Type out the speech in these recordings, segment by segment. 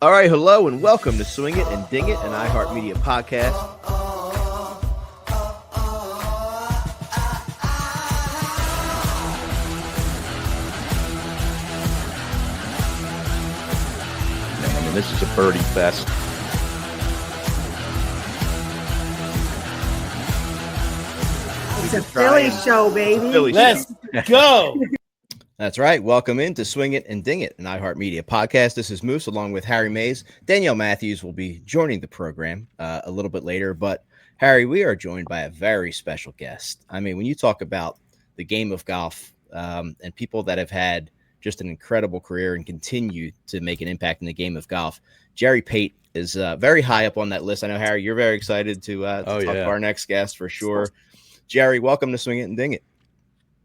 All right, hello and welcome to Swing It and Ding It, an iHeartMedia podcast. I mean, this is a birdie fest. It's a Philly show, baby. Philly Let's go. That's right. Welcome into Swing It and Ding It, an iHeartMedia podcast. This is Moose along with Harry Mays. Danielle Matthews will be joining the program a little bit later. But, Harry, we are joined by a very special guest. I mean, when you talk about the game of golf and people that have had just an incredible career and continue to make an impact in the game of golf, Jerry Pate is very high up on that list. I know, Harry, you're very excited to talk to our next guest for sure. Jerry, welcome to Swing It and Ding It.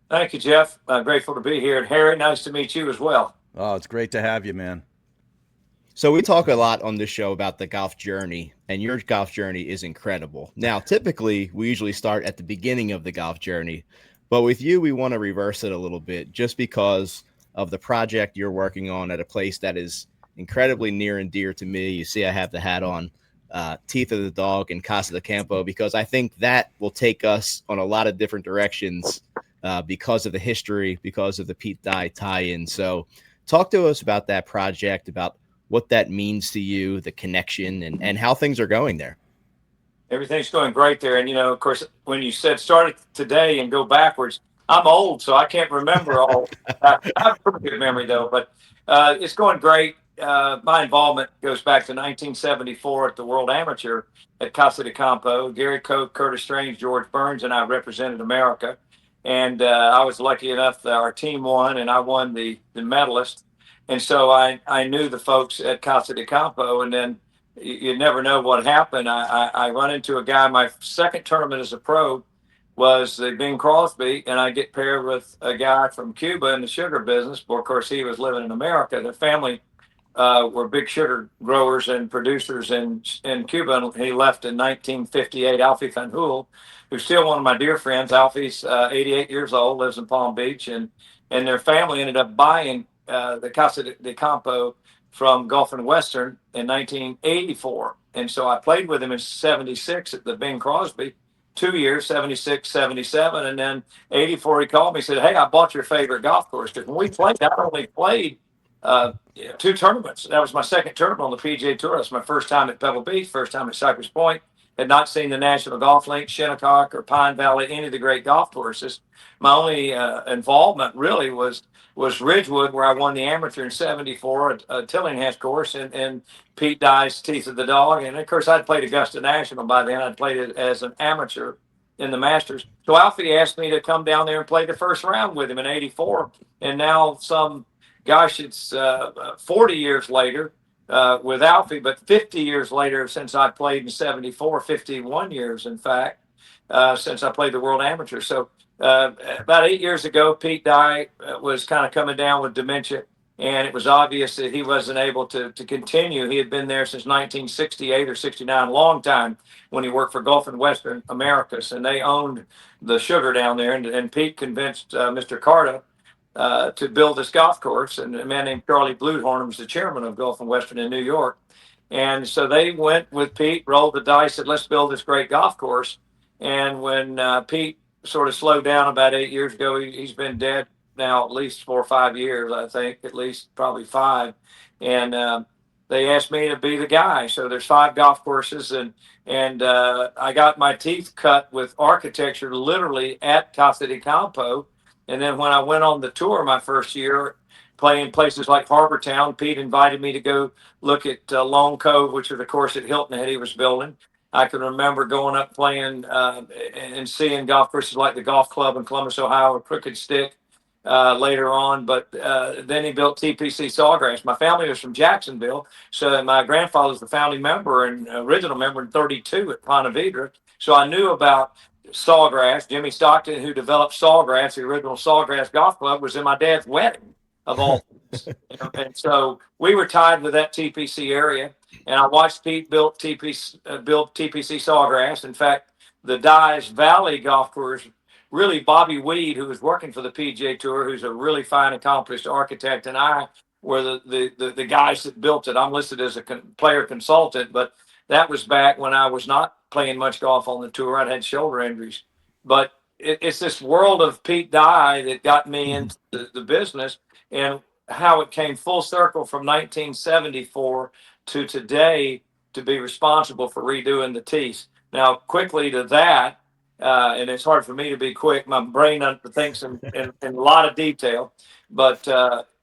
Thank you, Jeff. Grateful to be here. And Harry, nice to meet you as well. Oh, it's great to have you, man. So we talk a lot on this show about the golf journey, and your golf journey is incredible. Now, typically, we usually start at the beginning of the golf journey, but with you, we want to reverse it a little bit just because of the project you're working on at a place that is incredibly near and dear to me. You see I have the hat on, Teeth of the Dog and Casa de Campo, because I think that will take us on a lot of different directions because of the history, because of the Pete Dye tie-in. So talk to us about that project, about what that means to you, the connection, and how things are going there. Everything's going great there. And, you know, of course, when you said start it today and go backwards, I'm old, so I can't remember all. I have a pretty good memory, though. But it's going great. My involvement goes back to 1974 at the World Amateur at Casa de Campo. Gary Koch, Curtis Strange, George Burns, and I represented America. And I was lucky enough that our team won, and I won the medalist. And so I knew the folks at Casa de Campo, and then you never know what happened. I run into a guy. My second tournament as a pro was the Bing Crosby, and I get paired with a guy from Cuba in the sugar business. Well, of course, he was living in America. Their family were big sugar growers and producers in Cuba. And he left in 1958. Alfie Van Hoel, who's still one of my dear friends. Alfie's 88 years old, lives in Palm Beach, and their family ended up buying the Casa de Campo from Gulf and Western in 1984. And so I played with him in 76 at the Bing Crosby, 2 years, 76, 77. And then 84, he called me and said, "Hey, I bought your favorite golf course." Because when we played, I only played two tournaments. That was my second tournament on the PGA Tour. That's my first time at Pebble Beach, first time at Cypress Point. Had not seen the National Golf Links, Shinnecock, or Pine Valley, any of the great golf courses. My only involvement really was Ridgewood, where I won the amateur in 74, a Tillinghast course, and Pete Dye's Teeth of the Dog. And of course, I'd played Augusta National by then. I'd played it as an amateur in the Masters. So Alfie asked me to come down there and play the first round with him in 84. And now it's 40 years later with Alfie, but 50 years later since I played in 74, 51 years, in fact, since I played the World Amateur. So about 8 years ago, Pete Dye was kind of coming down with dementia, and it was obvious that he wasn't able to continue. He had been there since 1968 or 69, a long time, when he worked for Gulf and Western Americas, and they owned the sugar down there. And Pete convinced Mr. Carter to build this golf course, and a man named Charlie Bluthorn was the chairman of Gulf and Western in New York. And so they went with Pete, rolled the dice, said, "Let's build this great golf course." And when Pete sort of slowed down about 8 years ago, he's been dead now at least 4 or 5 years, I think, at least probably 5. And they asked me to be the guy. So there's 5 golf courses, and I got my teeth cut with architecture literally at Casa de Campo. And then when I went on the tour my first year, playing places like Harbor Town, Pete invited me to go look at Long Cove, which was the course at Hilton Head he was building. I can remember going up playing and seeing golf courses like the Golf Club in Columbus, Ohio, or Crooked Stick later on. But then he built TPC Sawgrass. My family was from Jacksonville, so my grandfather was the founding member and original member in 32 at Ponte Vedra. So I knew about Sawgrass. Jimmy Stockton, who developed Sawgrass, the original Sawgrass Golf Club, was in my dad's wedding, of all things. And so we were tied with that TPC area. And I watched Pete build TPC Sawgrass. In fact, the Dyes Valley golf course, really Bobby Weed, who was working for the PGA Tour, who's a really fine, accomplished architect, and I were the guys that built it. I'm listed as a player consultant, but that was back when I was not playing much golf on the tour. I'd had shoulder injuries, but it's this world of Pete Dye that got me into the business, and how it came full circle from 1974 to today to be responsible for redoing the tees. Now, quickly to that, and it's hard for me to be quick. My brain thinks in a lot of detail, but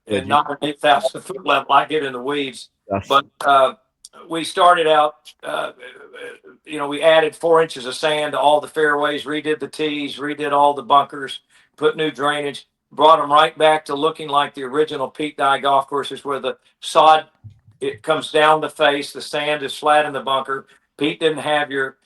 and not at 8,000 foot level, I get in the weeds. Yes. But we started out, we added 4 inches of sand to all the fairways, redid the tees, redid all the bunkers, put new drainage, brought them right back to looking like the original Pete Dye golf courses, where the sod, it comes down the face, the sand is flat in the bunker. Pete didn't have your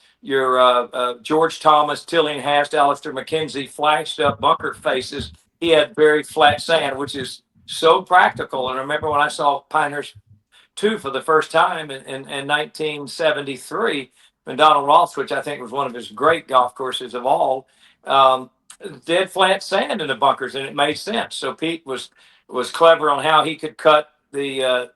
George Thomas, Tillinghast, Alistair McKenzie flashed up bunker faces. He had very flat sand, which is so practical. And I remember when I saw Pinehurst 2 for the first time in 1973, and Donald Ross, which I think was one of his great golf courses of all, dead flat sand in the bunkers, and it made sense. So Pete was clever on how he could cut the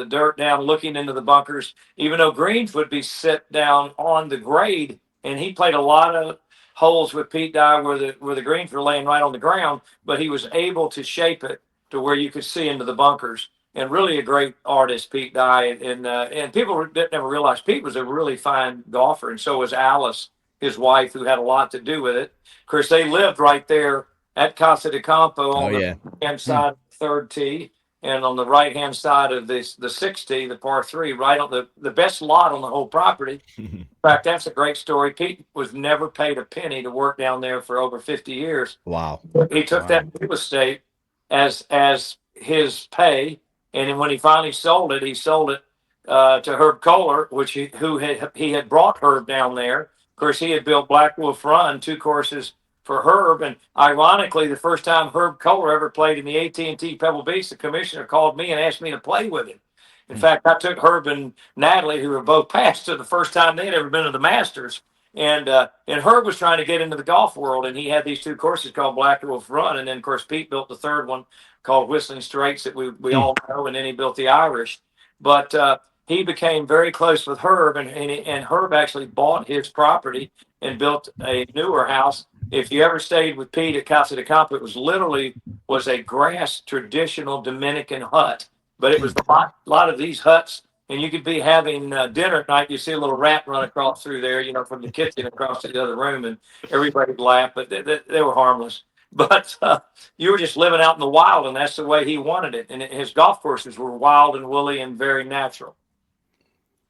dirt down, looking into the bunkers, even though greens would be set down on the grade. And he played a lot of holes with Pete Dye where the greens were laying right on the ground, but he was able to shape it to where you could see into the bunkers. And really a great artist, Pete Dye, and people didn't never realize Pete was a really fine golfer, and so was Alice, his wife, who had a lot to do with it. Of course, they lived right there at Casa de Campo on the hand side of the third tee, and on the right hand side of the 6th tee, the par 3, right on the best lot on the whole property. In fact, that's a great story. Pete was never paid a penny to work down there for over 50 years. Wow. He took that real estate as his pay. And then when he finally sold it, he sold it to Herb Kohler, he had brought Herb down there. Of course, he had built Black Wolf Run, 2 courses for Herb. And ironically, the first time Herb Kohler ever played in the AT&T Pebble Beach, the commissioner called me and asked me to play with him. In fact, I took Herb and Natalie, who were both passed, to the first time they had ever been to the Masters. And Herb was trying to get into the golf world, and he had these 2 courses called Black Wolf Run. And then, of course, Pete built the third one called Whistling Straits that we all know, and then he built the Irish. But he became very close with Herb, and Herb actually bought his property and built a newer house. If you ever stayed with Pete at Casa de Campo, it was a grass traditional Dominican hut, but it was a lot of these huts. And you could be having dinner at night. You see a little rat run across through there, from the kitchen across to the other room, and everybody would laugh, but they were harmless. But you were just living out in the wild, and that's the way he wanted it. And his golf courses were wild and woolly and very natural.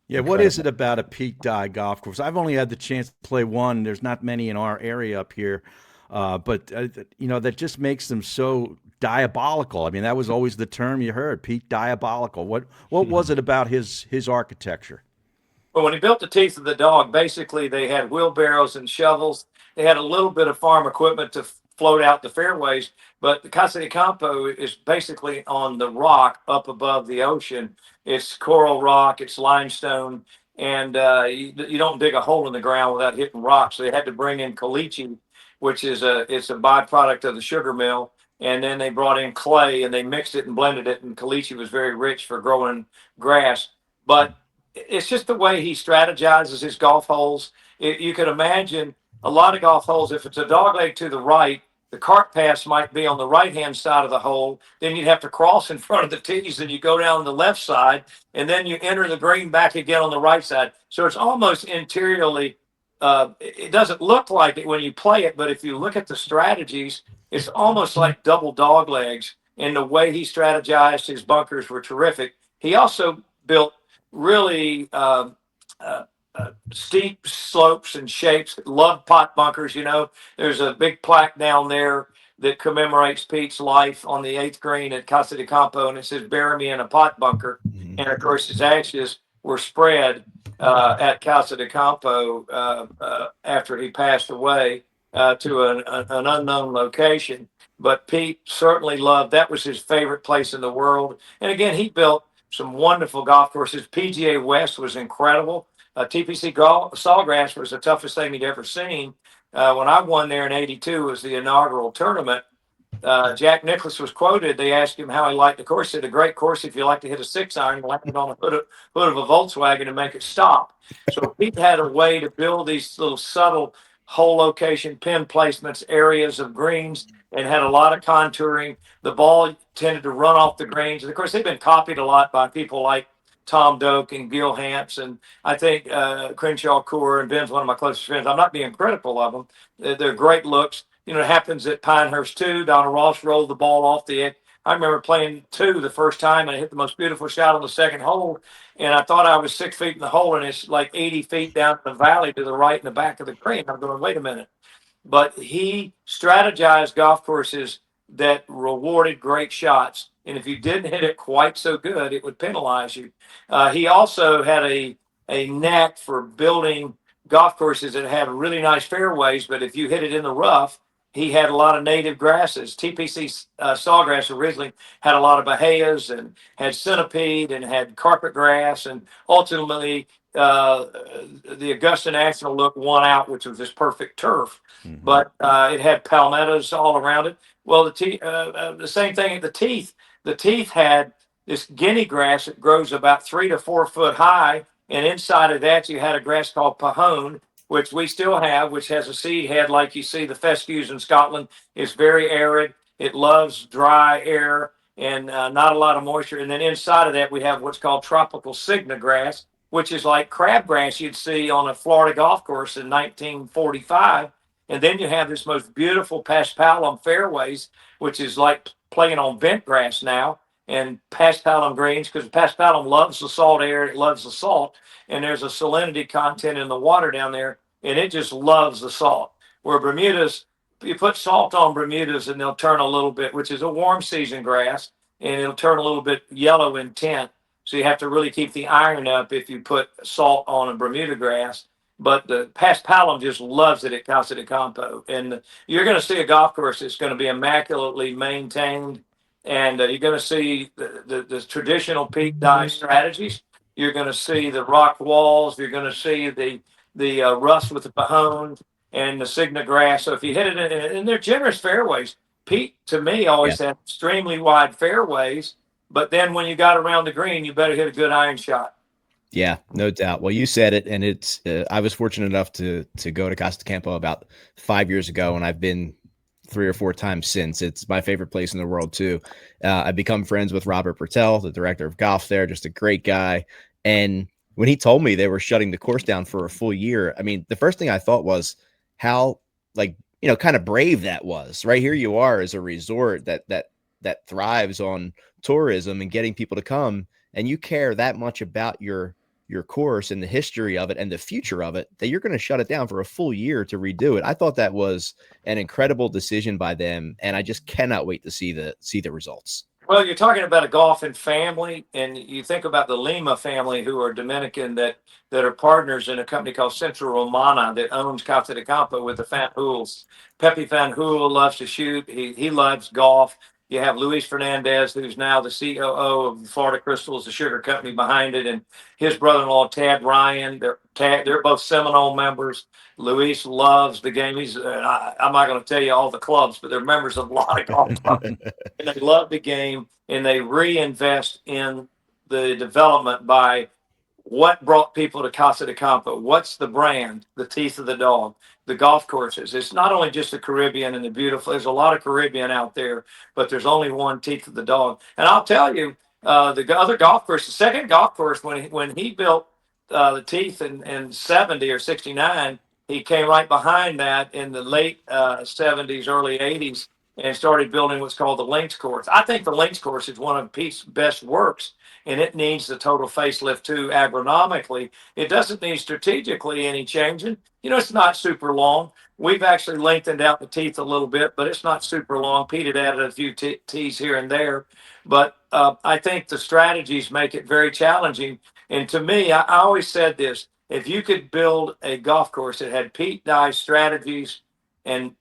Yeah, what is it about a Pete Dye golf course? I've only had the chance to play one. There's not many in our area up here, but that just makes them so diabolical. I mean, that was always the term you heard, Pete Diabolical. What was it about his architecture? Well, when he built the Teeth of the Dog, basically they had wheelbarrows and shovels. They had a little bit of farm equipment to float out the fairways, but the Casa de Campo is basically on the rock up above the ocean. It's coral rock, it's limestone, and you don't dig a hole in the ground without hitting rocks. So they had to bring in caliche, which is it's a byproduct of the sugar mill, and then they brought in clay and they mixed it and blended it, and caliche was very rich for growing grass. But it's just the way he strategizes his golf holes. You could imagine a lot of golf holes, if it's a dogleg to the right, the cart paths might be on the right-hand side of the hole. Then you'd have to cross in front of the tees, and you go down the left side, and then you enter the green back again on the right side. So it's almost interiorly, it doesn't look like it when you play it, but if you look at the strategies, it's almost like double dog legs. And the way he strategized his bunkers were terrific. He also built really steep slopes and shapes. Love pot bunkers. There's a big plaque down there that commemorates Pete's life on the 8th green at Casa de Campo, and it says "Bury me in a pot bunker." And of course, his ashes were spread at Casa de Campo after he passed away to an unknown location. But Pete certainly loved, that was his favorite place in the world. And again, he built some wonderful golf courses. PGA West was incredible. TPC Sawgrass was the toughest thing he'd ever seen. When I won there in '82, was the inaugural tournament. Jack Nicklaus was quoted. They asked him how he liked the course. He said, "A great course if you like to hit a 6-iron, land it on the hood of a Volkswagen and make it stop." So Pete had a way to build these little subtle hole location, pin placements, areas of greens, and had a lot of contouring. The ball tended to run off the greens. And of course, they've been copied a lot by people like Tom Doak and Gil Hamps. And I think Crenshaw Coore and Ben's one of my closest friends. I'm not being critical of them. They're great looks. You know, it happens at Pinehurst too. Donna Ross rolled the ball off the edge. I remember playing 2 the first time, and I hit the most beautiful shot on the second hole. And I thought I was 6 feet in the hole, and it's like 80 feet down the valley to the right in the back of the green. I'm going, wait a minute. But he strategized golf courses that rewarded great shots. And if you didn't hit it quite so good, it would penalize you. He also had a knack for building golf courses that had really nice fairways, but if you hit it in the rough, he had a lot of native grasses. TPC Sawgrass originally had a lot of bahayas and had centipede and had carpet grass, and ultimately the Augusta National look won out, which was this perfect turf. Mm-hmm. But it had palmettos all around it. Well, the same thing at the Teeth. The Teeth had this guinea grass that grows about 3 to 4 foot high, and inside of that you had a grass called pahone, which we still have, which has a seed head like you see the fescues in Scotland. It's very arid. It loves dry air and not a lot of moisture. And then inside of that, we have what's called tropical cygna grass, which is like crabgrass you'd see on a Florida golf course in 1945. And then you have this most beautiful paspalum fairways, which is like playing on bent grass now, and paspalum greens, because paspalum loves the salt air, it loves the salt, and there's a salinity content in the water down there, and it just loves the salt. Where Bermudas, you put salt on Bermudas and they'll turn a little bit, which is a warm season grass, and it'll turn a little bit yellow in tint. So you have to really keep the iron up if you put salt on a Bermuda grass. But the paspalum just loves it at Casa de Campo. And you're going to see a golf course that's going to be immaculately maintained. And you're going to see the traditional peak dye strategies. You're going to see the rock walls. You're going to see the rust with the pahone and the cygna grass. So if you hit it in they're generous fairways. Pete, to me, always had extremely wide fairways. But then when you got around the green, you better hit a good iron shot. Yeah, no doubt. Well, you said it, and it's. I was fortunate enough to go to Casa de Campo about 5 years ago, and I've been 3 or 4 times since. It's my favorite place in the world too. I've become friends with Robert Pertell, the director of golf there, just a great guy. And when he told me they were shutting the course down for a full year, I mean, the first thing I thought was how, like, you know, kind of brave that was. Right here, you are as a resort that thrives on tourism and getting people to come, and you care that much about your course and the history of it and the future of it, that you're going to shut it down for a full year to redo it. I thought that was an incredible decision by them, and I just cannot wait to see the results. Well, you're talking about a golfing family, and you think about the Lima family, who are Dominican, that are partners in a company called Central Romana that owns Casa de Campo with the Fanjul's. Pepe Fanjul loves to shoot. He loves golf. You have Luis Fernandez, who's now the COO of Florida Crystals, the sugar company behind it, and his brother-in-law, Tad Ryan. They're both Seminole members. Luis loves the game. I'm not going to tell you all the clubs, but they're members of a lot of golf clubs. And they love the game, and they reinvest in the development by what brought people to Casa de Campo. What's the brand? The teeth of the dog. The golf courses. It's not only just the Caribbean and the beautiful. There's a lot of Caribbean out there, but there's only one teeth of the dog. And I'll tell you, the other golf course, the second golf course, when he built the teeth in 70 or 69, he came right behind that in the late 70s, early 80s, and started building what's called the links course. I think the links course is one of Pete's best works, and it needs the total facelift too. Agronomically, it doesn't need strategically any changing. You know, it's not super long. We've actually lengthened out the teeth a little bit, but it's not super long. Pete had added a few tees here and there, but I think the strategies make it very challenging. And to me, I always said this: if you could build a golf course that had Pete Dye strategies and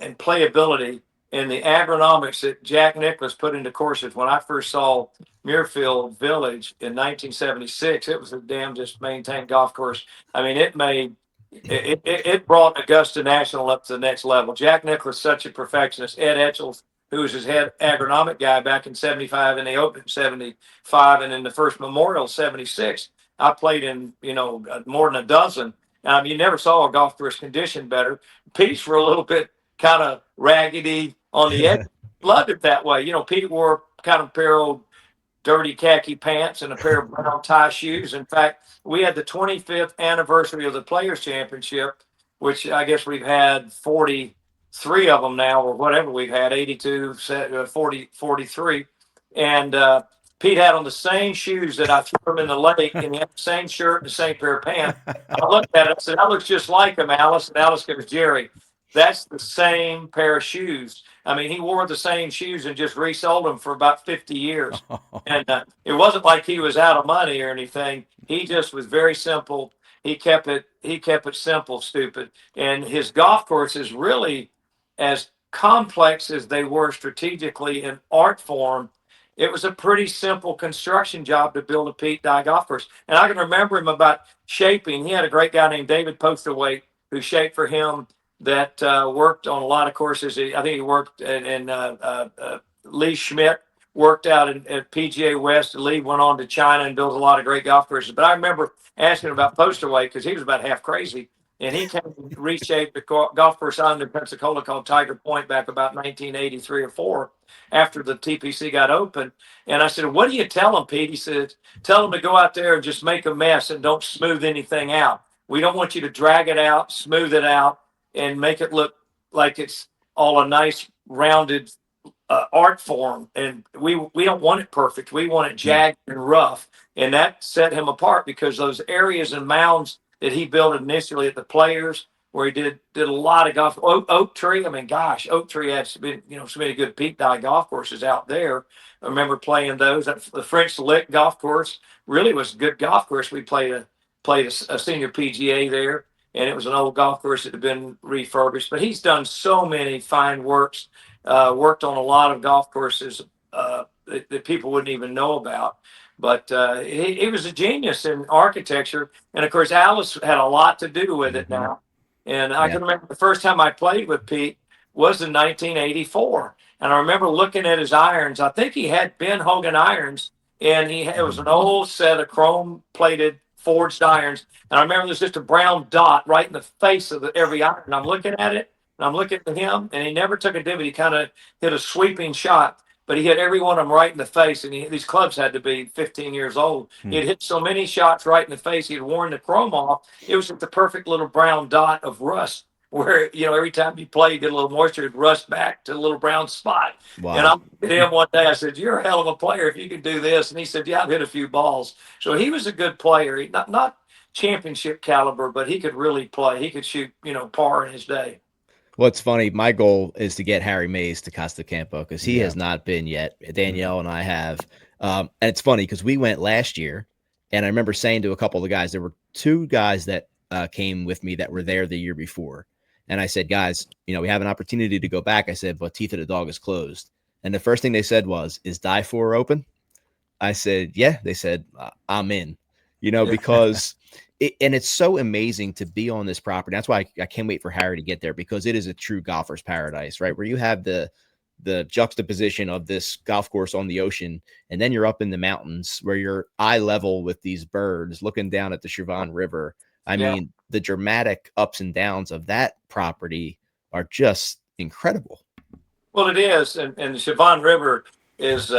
playability and the agronomics that Jack Nicklaus put into courses. When I first saw Muirfield Village in 1976, it was a damn just maintained golf course. I mean, it made it brought Augusta National up to the next level. Jack Nicklaus, such a perfectionist. Ed Etchels, who was his head agronomic guy back in '75, and they opened in '75, and in the first Memorial '76, I played in more than a dozen. You never saw a golf course condition better. Pete's were a little bit kind of raggedy on the edge. Loved it that way. Pete wore kind of pair of dirty khaki pants and a pair of brown tie shoes. In fact, we had the 25th anniversary of the Players Championship, which I guess we've had 43 of them now, or whatever we've had, 82, 40, 43. And Pete had on the same shoes that I threw him in the lake, and he had the same shirt and the same pair of pants. I looked at it and said, "That looks just like him, Alice." And Alice goes, "Jerry, that's the same pair of shoes." I mean, he wore the same shoes and just resold them for about 50 years. And it wasn't like he was out of money or anything. He just was very simple. He kept it simple, stupid. And his golf course is really as complex as they were strategically in art form. It was a pretty simple construction job to build a Pete Dye golf course. And I can remember him about shaping. He had a great guy named David Posterwaite who shaped for him, that worked on a lot of courses. I think he worked in Lee Schmidt worked out at PGA West. Lee went on to China and built a lot of great golf courses. But I remember asking about Posterway because he was about half crazy. And he came to reshape the golf course island in Pensacola called Tiger Point back about 1983 or 4 after the TPC got open. And I said, "What do you tell them, Pete?" He said, "Tell them to go out there and just make a mess and don't smooth anything out. We don't want you to drag it out, smooth it out, and make it look like it's all a nice rounded art form. And we don't want it perfect. We want it jagged and rough." And that set him apart because those areas and mounds that he built initially at the Players, where he did a lot of golf. Oak Tree, I mean, gosh, Oak Tree had so many good Pete Dye golf courses out there. I remember playing those. The French Lick golf course really was a good golf course. We played a senior PGA there, and it was an old golf course that had been refurbished. But he's done so many fine works, worked on a lot of golf courses that people wouldn't even know about. But he was a genius in architecture. And, of course, Alice had a lot to do with it now. And I can remember the first time I played with Pete was in 1984. And I remember looking at his irons. I think he had Ben Hogan irons, and it was an old set of chrome-plated forged irons. And I remember there's just a brown dot right in the face of every iron. And I'm looking at it, and I'm looking at him, and he never took a divot. He kind of hit a sweeping shot, but he hit every one of them right in the face. And these clubs had to be 15 years old. He had hit so many shots right in the face. He had worn the chrome off. It was like the perfect little brown dot of rust, where, every time you play, you get a little moisture, it'd rust back to a little brown spot. Wow. And I looked at him one day, I said, "You're a hell of a player if you can do this." And he said, "Yeah, I've hit a few balls." So he was a good player. He, not championship caliber, but he could really play. He could shoot, par in his day. Well, it's funny. My goal is to get Harry Mays to Casa de Campo because he has not been yet. Danielle and I have. And it's funny because we went last year, and I remember saying to a couple of the guys, there were two guys that came with me that were there the year before. And I said, "Guys, we have an opportunity to go back." I said, "But Teeth of the Dog is closed." And the first thing they said was, "Is Die 4 open?" I said, "Yeah." They said, "I'm in," because and it's so amazing to be on this property. That's why I can't wait for Harry to get there, because it is a true golfer's paradise, right? Where you have the juxtaposition of this golf course on the ocean, and then you're up in the mountains where you're eye level with these birds looking down at the Siobhan River. I mean, the dramatic ups and downs of that property are just incredible. Well, it is. And the Siobhan River is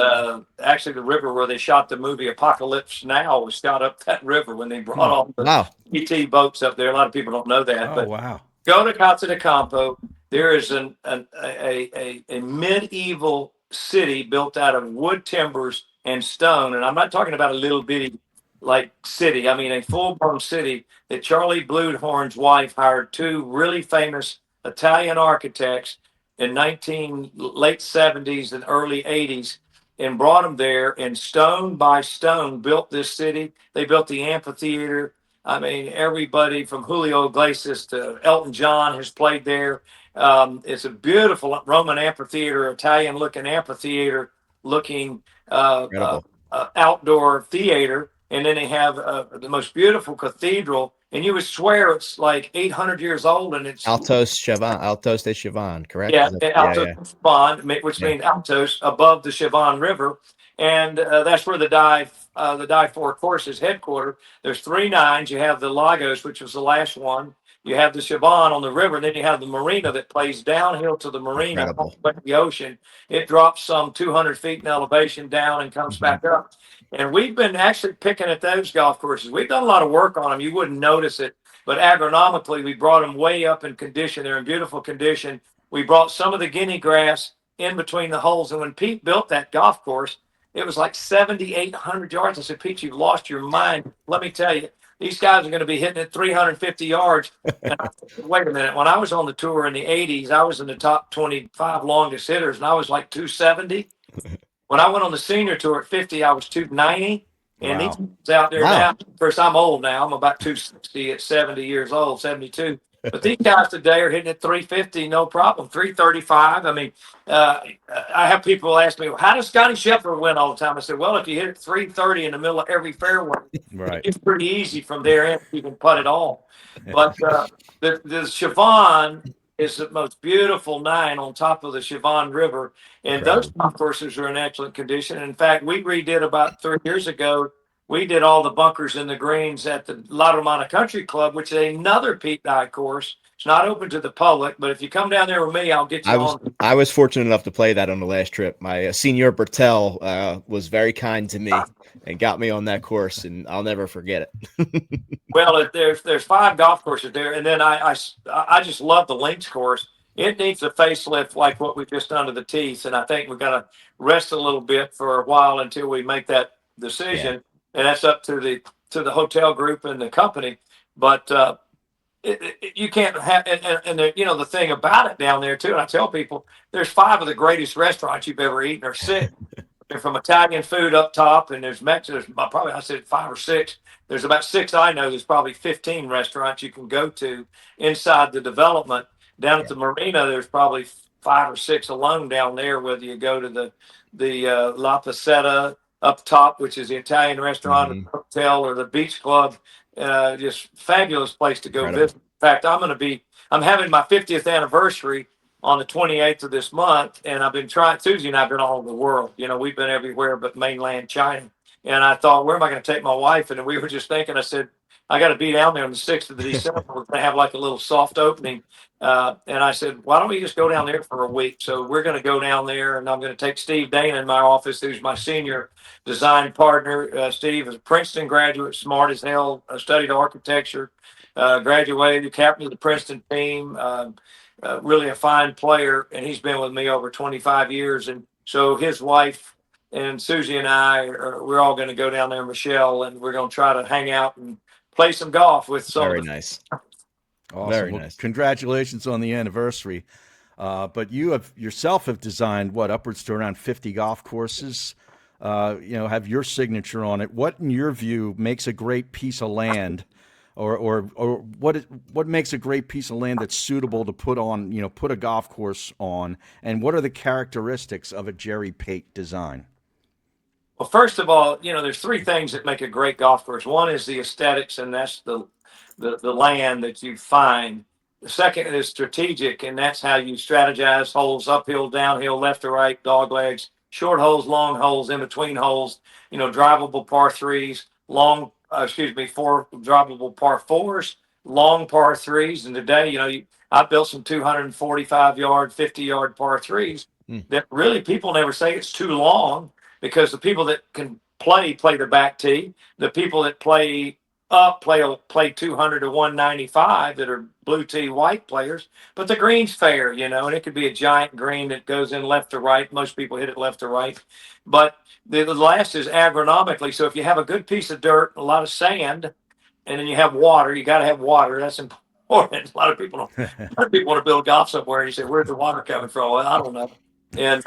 actually the river where they shot the movie Apocalypse Now. Was shot up that river when they brought all the ET boats up there. A lot of people don't know that. Oh, wow. Go to Casa de Campo. There is a medieval city built out of wood timbers and stone. And I'm not talking about a little bitty city. I mean, a full-blown city that Charlie Bluehorn's wife hired two really famous Italian architects in late 70s and early 80s, and brought them there, and stone by stone built this city. They built the amphitheater. I mean, everybody from Julio Iglesias to Elton John has played there. It's a beautiful Roman amphitheater, Italian-looking amphitheater, outdoor theater. and then they have the most beautiful cathedral, and you would swear it's like 800 years old, and it's Altos de Chavan, correct? yeah, Yeah, Altos yeah, Chavan, which yeah. means Altos above the Chavan River, and that's where the Dive 4 course is headquartered. There's 3 nines. You have the Lagos, which was the last one. You have the Chavan on the river, and then you have the marina that plays downhill to the marina, Incredible. the ocean. It drops some 200 feet in elevation down and comes back up. And we've been actually picking at those golf courses. We've done a lot of work on them. You wouldn't notice it, but agronomically, we brought them way up in condition. They're in beautiful condition. We brought some of the guinea grass in between the holes. And when Pete built that golf course, it was like 7,800 yards. I said, Pete, you've lost your mind. Let me tell you, these guys are going to be hitting it 350 yards. And I said, wait a minute. When I was on the tour in the 80s, I was in the top 25 longest hitters, and I was like 270. When I went on the senior tour at 50, I was 290. And Wow. these guys out there Wow. now, of course, I'm old now. I'm about 260 at 70 years old, 72. But these guys today are hitting at 350, no problem, 335. I mean, I have people ask me, well, how does Scotty Scheffler win all the time? I said, well, if you hit it 330 in the middle of every fairway, Right. it's pretty easy from there in. You can putt it all. But the Chavan is the most beautiful 9 on top of the Chavan River. And those golf courses are in excellent condition. In fact, we redid about 3 years ago. We did all the bunkers and the greens at the La Romana Country Club, which is another Pete Dye course. It's not open to the public, but if you come down there with me, I'll get you on. I was fortunate enough to play that on the last trip. My senior Bertel was very kind to me and got me on that course, and I'll never forget it. Well, there's 5 golf courses there, and then I just love the links course. It needs a facelift like what we've just done to the teeth, and I think we're going to rest a little bit for a while until we make that decision. Yeah. And that's up to the hotel group and the company. But you can't have, and the thing about it down there too. And I tell people, there's 5 of the greatest restaurants you've ever eaten or 6. They're from Italian food up top, and there's Mexican. There's probably, I said 5 or 6. There's about 6 I know. There's probably 15 restaurants you can go to inside the development. Down at the marina, there's probably 5 or 6 alone down there. Whether you go to the La Placetta up top, which is the Italian restaurant, or the hotel, or the beach club, just fabulous place to go visit. In fact, I'm having my 50th anniversary on the 28th of this month, and I've been trying. Susie and I've been all over the world. We've been everywhere but mainland China. And I thought, where am I going to take my wife? And we were just thinking. I said, I got to be down there on the 6th of December. We're going to have like a little soft opening. And I said, why don't we just go down there for a week? So we're going to go down there, and I'm going to take Steve Dana in my office, who's my senior design partner. Steve is a Princeton graduate, smart as hell, studied architecture, graduated, captain of the Princeton team, really a fine player, and he's been with me over 25 years. And so his wife and Susie and we're all going to go down there, Michelle, and we're going to try to hang out and play some golf with some. Very nice. Awesome. Very well, nice. Congratulations on the anniversary. But you have designed upwards to around 50 golf courses. Have your signature on it. What, in your view, makes a great piece of land, or what makes a great piece of land that's suitable to put a golf course on? And what are the characteristics of a Jerry Pate design? Well, first of all, there's 3 things that make a great golf course. One is the aesthetics, and that's the land that you find. The second is strategic, and that's how you strategize holes, uphill, downhill, left to right, dog legs, short holes, long holes, in between holes, drivable par 3s, 4 drivable par 4s, long par 3s. And today, I built some 245-yard, 50-yard par 3s that really people never say it's too long, because the people that can play the back tee. The people that play up play 200 to 195 that are blue tee white players. But the green's fair, and it could be a giant green that goes in left to right. Most people hit it left to right. But the last is agronomically. So if you have a good piece of dirt, a lot of sand, and then you have water, you got to have water. That's important. A lot of people want to build golf somewhere, and you say, where's the water coming from? Well, I don't know. And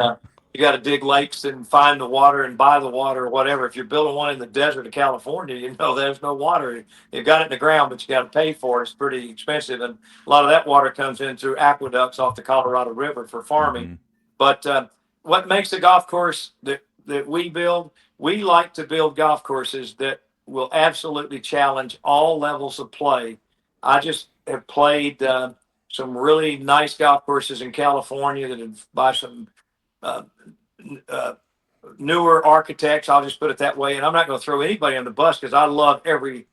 you got to dig lakes and find the water and buy the water or whatever. If you're building one in the desert of California, there's no water. You've got it in the ground, but you got to pay for it. It's pretty expensive. And a lot of that water comes in through aqueducts off the Colorado River for farming. But what makes a golf course that we build, we like to build golf courses that will absolutely challenge all levels of play. I just have played some really nice golf courses in California that have by some uh, uh, newer architects. I'll just put it that way. And I'm not going to throw anybody on the bus because I love every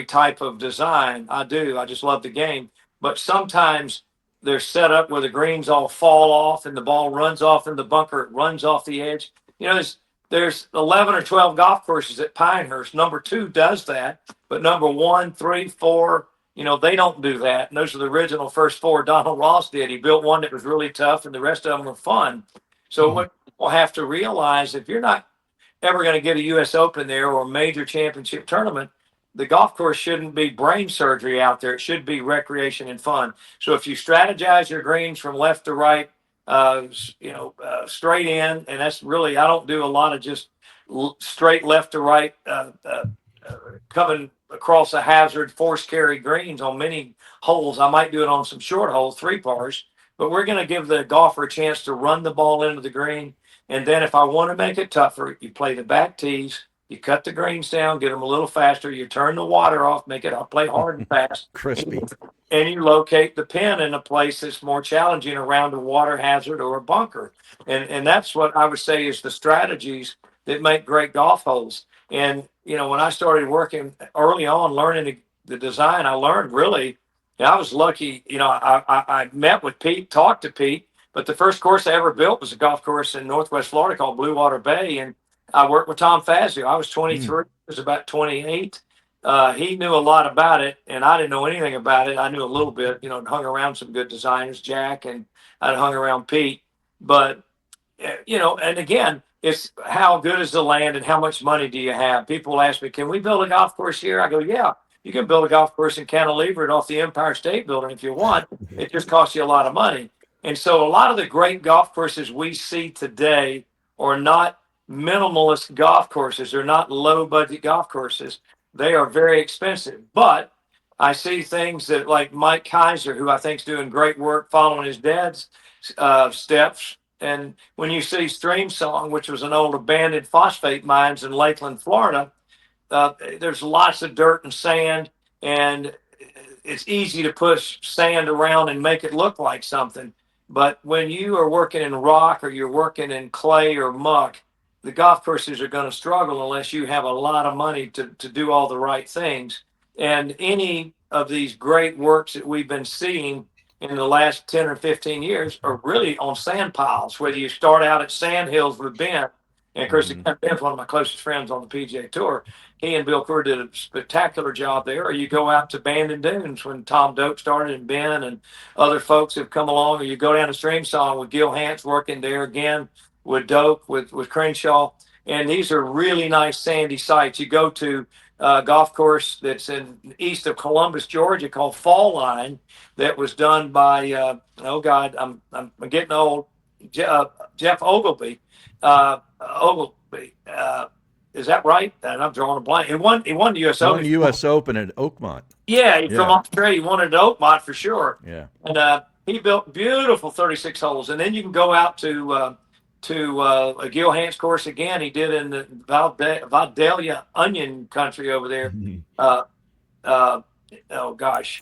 type of design. I do. I just love the game. But sometimes they're set up where the greens all fall off and the ball runs off in the bunker. It runs off the edge. You know, there's 11 or 12 golf courses at Pinehurst. Number 2 does that, but number 1, 3, 4, you know, they don't do that. And those are the original first 4 Donald Ross did. He built one that was really tough, and the rest of them were fun. So what people have to realize, if you're not ever going to get a U.S. Open there or a major championship tournament, the golf course shouldn't be brain surgery out there. It should be recreation and fun. So if you strategize your greens from left to right, straight in, and that's really, I don't do a lot of just straight left to right, coming across a hazard force carry greens on many holes. I might do it on some short holes, 3 pars, but we're going to give the golfer a chance to run the ball into the green. And then if I want to make it tougher, you play the back tees, you cut the greens down, get them a little faster, you turn the water off, I'll play hard and fast. Crispy. And you locate the pin in a place that's more challenging around a water hazard or a bunker. And that's what I would say is the strategies that make great golf holes. And, you know, when I started working early on, learning the design, I learned really, I was lucky, you know, I met with Pete, talked to Pete, but the first course I ever built was a golf course in Northwest Florida called Blue Water Bay. And I worked with Tom Fazio. I was 23, he was about 28. He knew a lot about it, and I didn't know anything about it. I knew a little bit, you know, hung around some good designers, Jack, and I'd hung around Pete. But, you know, and again, it's how good is the land and how much money do you have? People ask me, can we build a golf course here? I go, yeah, you can build a golf course in Cantilever off the Empire State Building if you want. It just costs you a lot of money. And so a lot of the great golf courses we see today are not minimalist golf courses. They're not low budget golf courses. They are very expensive. But I see things that like Mike Kaiser, who I think is doing great work following his dad's steps. And when you see Stream Song, which was an old abandoned phosphate mines in Lakeland, Florida, there's lots of dirt and sand, and it's easy to push sand around and make it look like something. But when you are working in rock or you're working in clay or muck, the golf courses are going to struggle unless you have a lot of money to do all the right things. And any of these great works that we've been seeing in the last 10 or 15 years are really on sand piles, whether you start out at Sand Hills with Ben. And of course, Ben's one of my closest friends on the PGA Tour. He and Bill Kerr did a spectacular job there. Or you go out to Bandon Dunes when Tom Doak started, and Ben and other folks have come along. Or you go down to Stream Song with Gil Hance working there again, with Doak, with Crenshaw. And these are really nice sandy sites. You go to a golf course that's in east of Columbus, Georgia, called Fall Line, that was done by, I'm getting old, Jeff Ogilvy. Ogilvy. Is that right? And I'm drawing a blank. He won the U.S. Open. Won the U.S. Open at Oakmont. Yeah, from Australia. He won it at Oakmont for sure. Yeah. And he built beautiful 36 holes. And then you can go out to a Gil Hance course again. He did in the Vidalia onion country over there. Oh gosh,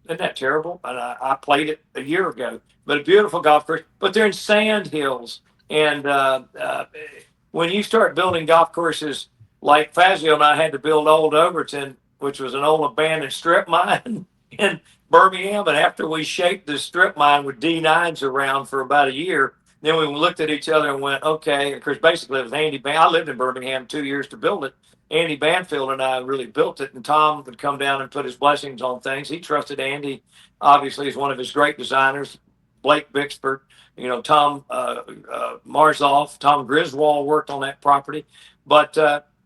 isn't that terrible? And I played it a year ago. But a beautiful golf course. But they're in sand hills. And when you start building golf courses, like Fazio and I had to build Old Overton, which was an old abandoned strip mine in Birmingham. And after we shaped the strip mine with D9s around for about a year, then we looked at each other and went, okay. Of course, basically it was Andy I lived in Birmingham 2 years to build it. Andy Banfield and I really built it, and Tom would come down and put his blessings on things. He trusted Andy, obviously, as one of his great designers. Blake Bixford, Tom Marzoff, Tom Griswold worked on that property. But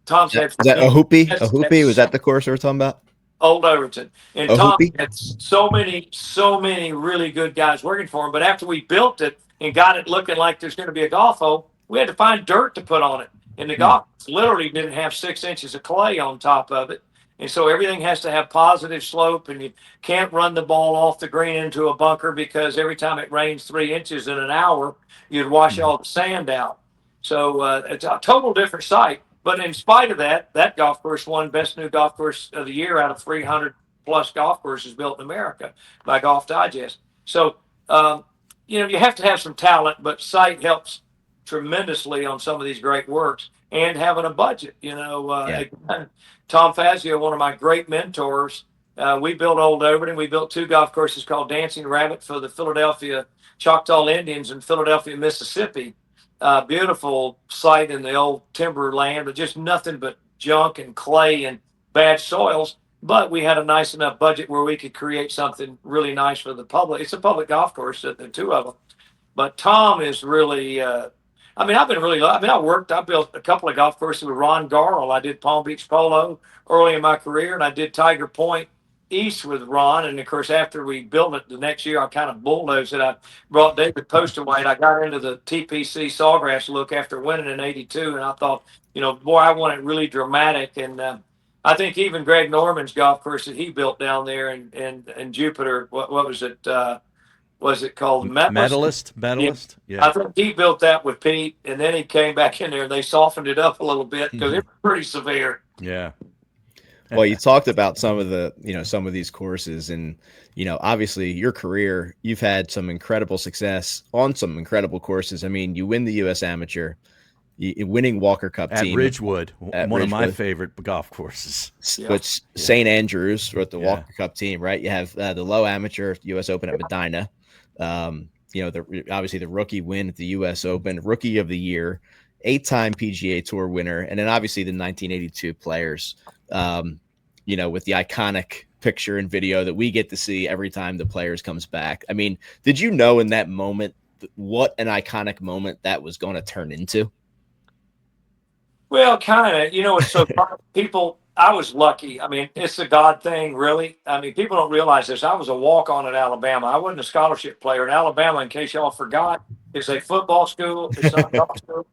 Tom said, "Is that a hoopy? Was that the course we were talking about?" Old Overton. And Tom had so many really good guys working for him. But after we built it and got it looking like there's going to be a golf hole, we had to find dirt to put on it. And the golf literally didn't have 6 inches of clay on top of it. And so everything has to have positive slope, and you can't run the ball off the green into a bunker, because every time it rains 3 inches in an hour, you'd wash all the sand out. So it's a total different site. But in spite of that, that golf course won Best New Golf Course of the Year out of 300 plus golf courses built in America by Golf Digest. So, you have to have some talent, but sight helps tremendously on some of these great works, and having a budget. Again, Tom Fazio, one of my great mentors, we built Old Overton. We built 2 golf courses called Dancing Rabbit for the Philadelphia Choctaw Indians in Philadelphia, Mississippi. Beautiful site in the old timber land, but just nothing but junk and clay and bad soils. But we had a nice enough budget where we could create something really nice for the public. It's a public golf course, the 2 of them. But Tom is really, I built a couple of golf courses with Ron Garl. I did Palm Beach Polo early in my career, and I did Tiger Point East with Ron. And of course, after we built it the next year, I kind of bulldozed it. I brought David Postaway. I got into the TPC Sawgrass look after winning in '82, and I thought, boy, I want it really dramatic. And I think even Greg Norman's golf course that he built down there in Jupiter, what was it? Was it called Medalist? Yeah. I think he built that with Pete, and then he came back in there and they softened it up a little bit because it was pretty severe. Yeah. Well, you talked about some of these courses, and obviously your career, you've had some incredible success on some incredible courses. I mean, you win the U.S. Amateur, winning Walker Cup at team Ridgewood, one of my favorite golf courses. Which St. Andrews with the Walker Cup team, right? You have the low amateur U.S. Open at Medina. Obviously the rookie win at the U.S. Open, Rookie of the Year, 8-time PGA Tour winner, and then obviously the 1982 Players. With the iconic picture and video that we get to see every time the Players comes back. I mean, did you know in that moment what an iconic moment that was going to turn into? Well, kind of. It's so people. I was lucky. I mean, it's a God thing, really. I mean, people don't realize this. I was a walk-on at Alabama. I wasn't a scholarship player. And Alabama, in case y'all forgot, is a football school. It's not a golf school.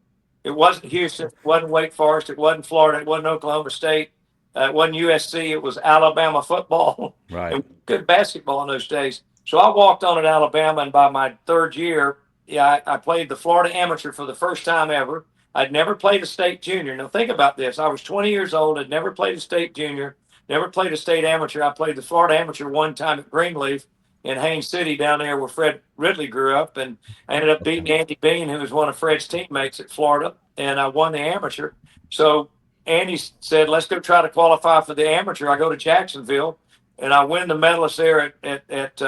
It wasn't Houston. It wasn't Wake Forest. It wasn't Florida. It wasn't Oklahoma State. It wasn't USC. It was Alabama football. Right. And good basketball in those days. So I walked on at Alabama, and by my 3rd year, I played the Florida Amateur for the first time ever. I'd never played a state junior. Now think about this. I was 20 years old. I'd never played a state junior, never played a state amateur. I played the Florida Amateur one time at Greenleaf in Haines City down there where Fred Ridley grew up. And I ended up beating Andy Bean, who was one of Fred's teammates at Florida. And I won the amateur. So Andy said, let's go try to qualify for the amateur. I go to Jacksonville and I win the medalist there at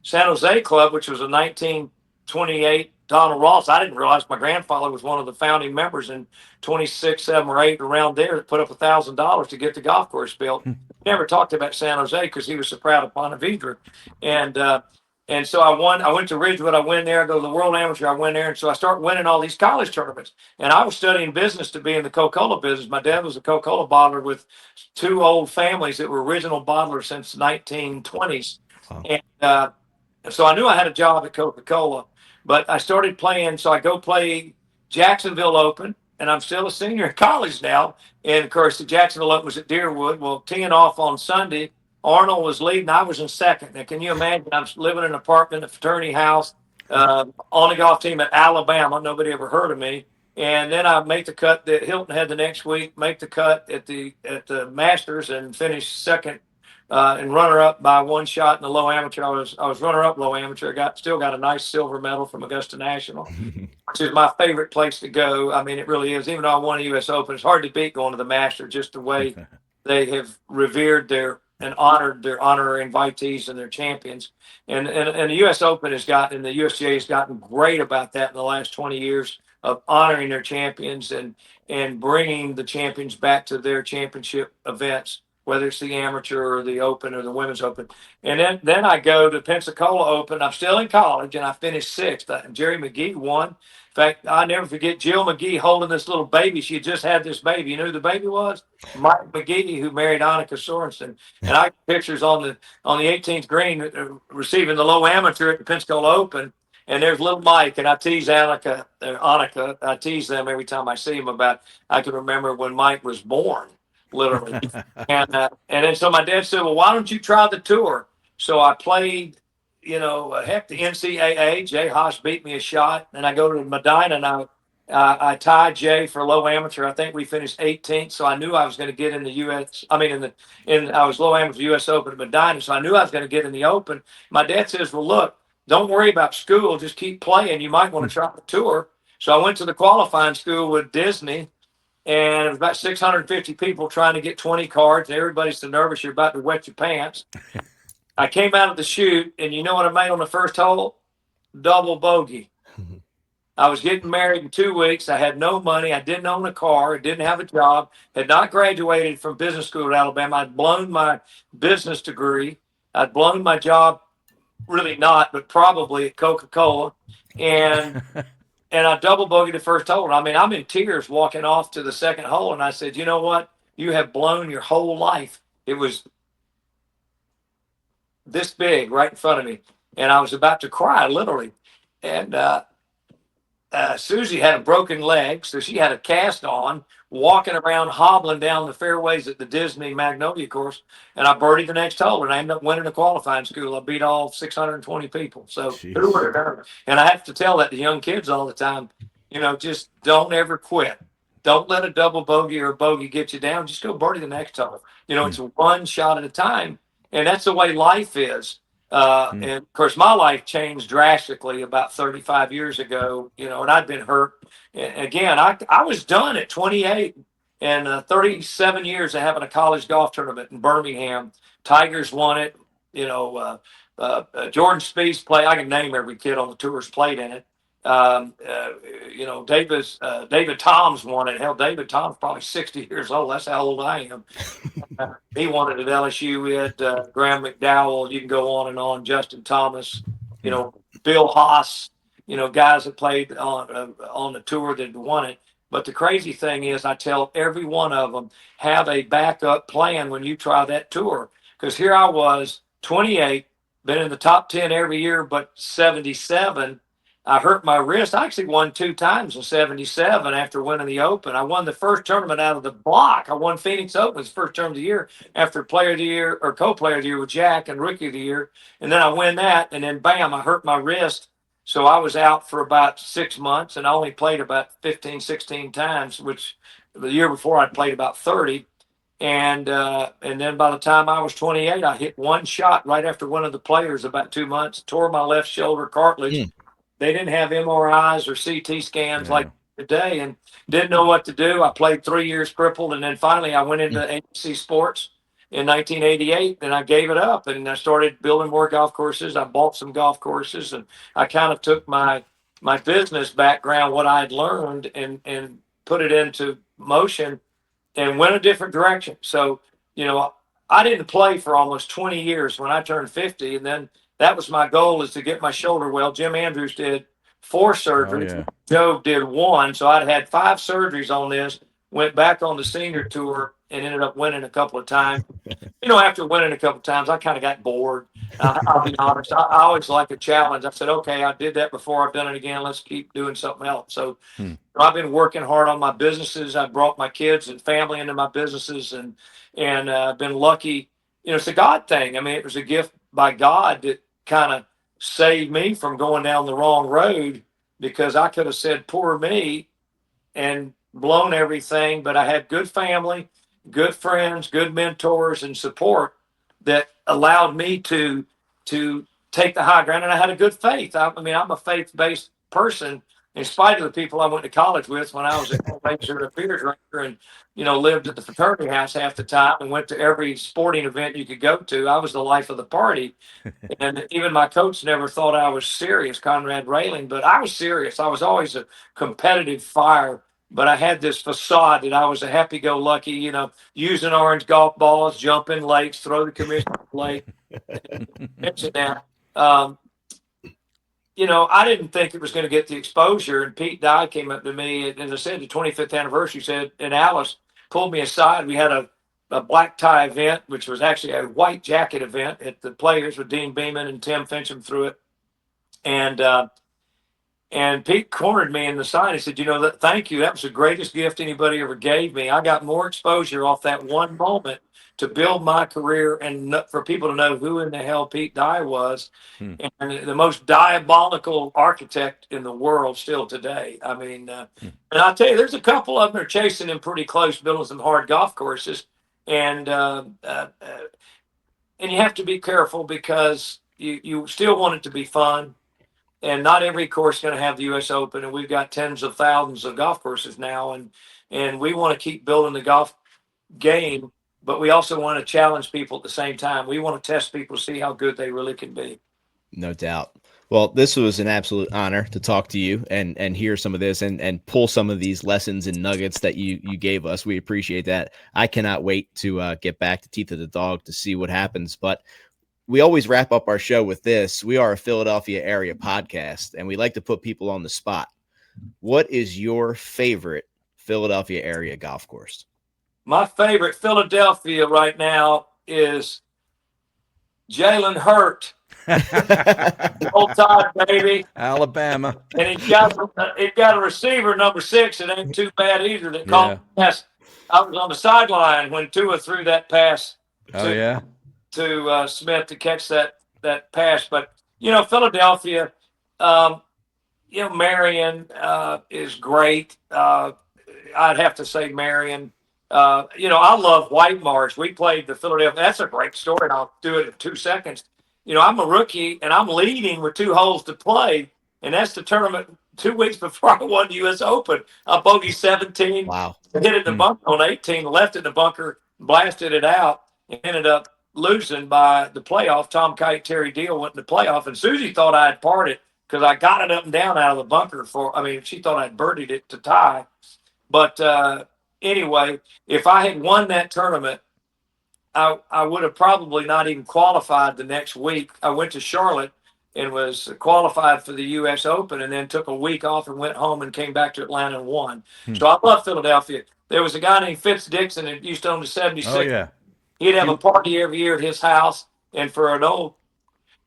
San Jose Club, which was a 1928 Donald Ross. I didn't realize my grandfather was one of the founding members in 26, 7, or 8 around there that put up $1,000 to get the golf course built. Never talked about San Jose because he was so proud of Ponte Vedra. And so I won. I went to Ridgewood. I went there. I go to the World Amateur. I went there. And so I start winning all these college tournaments. And I was studying business to be in the Coca-Cola business. My dad was a Coca-Cola bottler with 2 old families that were original bottlers since 1920s. Wow. And so I knew I had a job at Coca-Cola. But I started playing, so I go play Jacksonville Open, and I'm still a senior in college now. And, of course, the Jacksonville Open was at Deerwood. Well, teeing off on Sunday, Arnold was leading. I was in second. Now, can you imagine? I'm living in an apartment, a fraternity house, on the golf team at Alabama. Nobody ever heard of me. And then I make the cut that Hilton had the next week, make the cut at the Masters and finish second and runner-up by 1 shot in the low amateur. I was runner-up low amateur. Still got a nice silver medal from Augusta National, which is my favorite place to go. I mean, it really is. Even though I won a U.S. Open, it's hard to beat going to the Masters, just the way they have revered and honored their honorary invitees and their champions. And the U.S. Open has gotten, and the USGA has gotten great about that in the last 20 years of honoring their champions and bringing the champions back to their championship events, whether it's the amateur or the Open or the Women's Open. And then I go to Pensacola Open. I'm still in college, and I finished 6th. And Jerry McGee won. In fact, I'll never forget Jill McGee holding this little baby. She had just had this baby. You know who the baby was? Mike McGee, who married Annika Sorensen. And I got pictures on the 18th green receiving the low amateur at the Pensacola Open. And there's little Mike, and I tease Annika. I tease them every time I see him about, I can remember when Mike was born. Literally. And then so my dad said, well, why don't you try the tour? So I played, the NCAA. Jay Haas beat me a shot. And I go to Medina, and I tied Jay for low amateur. I think we finished 18th, so I knew I was going to get in the U.S. I mean, I was low amateur U.S. Open at Medina, so I knew I was going to get in the Open. My dad says, "Well, look, don't worry about school. Just keep playing. You might want to try the tour." So I went to the qualifying school with Disney, and it was about 650 people trying to get 20 cards. And everybody's so nervous you're about to wet your pants. I came out of the chute, and you know what I made on the first hole? Double bogey. I was getting married in 2 weeks. I had no money. I didn't own a car. I didn't have a job. Had not graduated from business school at Alabama. I'd blown my business degree. I'd blown my job, really not, but probably at Coca-Cola. And I double bogeyed the first hole. I mean, I'm in tears walking off to the second hole. And I said, you know what? You have blown your whole life. It was this big right in front of me. And I was about to cry, literally. And Susie had a broken leg, so she had a cast on, walking around, hobbling down the fairways at the Disney Magnolia course. And I birdied the next hole, and I ended up winning a qualifying school. I beat all 620 people. So, who would have done? And I have to tell that to young kids all the time. Just don't ever quit. Don't let a double bogey or a bogey get you down. Just go birdie the next hole. It's one shot at a time, and that's the way life is. And of course, my life changed drastically about 35 years ago, and I'd been hurt. And again, I was done at 28 and 37 years of having a college golf tournament in Birmingham. Tigers won it. Jordan Spieth played. I can name every kid on the tours played in it. David Toms won it. Hell, David Toms probably 60 years old. That's how old I am. He won it at LSU. We had Graham McDowell. You can go on and on. Justin Thomas, Bill Haas, guys that played on the tour that won it. But the crazy thing is, I tell every one of them, have a backup plan when you try that tour. Because here I was, 28, been in the top 10 every year, but 77. I hurt my wrist. I actually won 2 times in 77 after winning the Open. I won the first tournament out of the block. I won Phoenix Open's first tournament of the year after Player of the Year or Co-Player of the Year with Jack and Rookie of the Year. And then I win that, and then bam, I hurt my wrist. So I was out for about 6 months, and I only played about 15, 16 times, which the year before I'd played about 30. And then by the time I was 28, I hit one shot right after winning the Players about 2 months, tore my left shoulder cartilage. They didn't have MRIs or CT scans like today, and didn't know what to do. I played 3 years crippled, and then finally I went into ABC Sports in 1988, and I gave it up, and I started building more golf courses. I bought some golf courses, and I kind of took my business background, what I had learned, and put it into motion and went a different direction. So, I didn't play for almost 20 years when I turned 50, and then that was my goal, is to get my shoulder well. Jim Andrews did 4 surgeries. Oh, yeah. Joe did 1. So I'd had 5 surgeries on this, went back on the senior tour and ended up winning a couple of times. After winning a couple of times, I kind of got bored. I'll be honest. I always like a challenge. I said, okay, I did that before. I've done it again. Let's keep doing something else. So I've been working hard on my businesses. I brought my kids and family into my businesses, and been lucky. It's a God thing. I mean, it was a gift by God that kind of saved me from going down the wrong road, because I could have said, poor me, and blown everything. But I had good family, good friends, good mentors, and support that allowed me to take the high ground. And I had a good faith. I mean, I'm a faith-based person, in spite of the people I went to college with when I was a ranger and a Peters ranger, and lived at the fraternity house half the time and went to every sporting event you could go to. I was the life of the party. And even my coach never thought I was serious, Conrad Railing, but I was serious. I was always a competitive fire, but I had this facade that I was a happy-go-lucky, using orange golf balls, jump in lakes, throw the commissioner lake. Mention that. I didn't think it was going to get the exposure. And Pete Dye came up to me, and as I said, the 25th anniversary, said, and Alice pulled me aside. We had a black tie event, which was actually a white jacket event at the Players with Dean Beeman and Tim Fincham through it. And And Pete cornered me in the side. He said, thank you. That was the greatest gift anybody ever gave me. I got more exposure off that one moment to build my career and for people to know who in the hell Pete Dye was. And the most diabolical architect in the world still today. I mean, and I'll tell you, there's a couple of them that are chasing him pretty close, building some hard golf courses. And you have to be careful because you still want it to be fun. And not every course is going to have the U.S. Open, and we've got tens of thousands of golf courses now, and we want to keep building the golf game, but we also want to challenge people at the same time. We want to test people to see how good they really can be. No doubt. Well, this was an absolute honor to talk to you and hear some of this and pull some of these lessons and nuggets that you gave us. We appreciate that. I cannot wait to get back to Teeth of the Dog to see what happens, but we always wrap up our show with this. We are a Philadelphia area podcast, and we like to put people on the spot. What is your favorite Philadelphia area golf course? My favorite Philadelphia right now is Jalen Hurt. Old time, baby. Alabama. And it got a receiver, number 6. It ain't too bad either. That called pass. I was on the sideline when Tua threw that pass. To Smith to catch that pass. But, Philadelphia, Marion is great. I'd have to say Marion. I love White Marsh. We played the Philadelphia. That's a great story, and I'll do it in 2 seconds. I'm a rookie, and I'm leading with 2 holes to play, and that's the tournament 2 weeks before I won the U.S. Open. I bogeyed 17. Wow. Hit it in the bunker on 18, left it in the bunker, blasted it out, and ended up losing by the playoff. Tom Kite, Terry Deal went in the playoff, and Susie thought I had parred it because I got it up and down out of the bunker she thought I'd birdied it to tie. But anyway, if I had won that tournament, I would have probably not even qualified the next week. I went to Charlotte and was qualified for the U.S. Open, and then took a week off and went home and came back to Atlanta and won. So I love Philadelphia. There was a guy named Fitz Dixon that used to own the 76. Oh, yeah. He'd have a party every year at his house, and for an old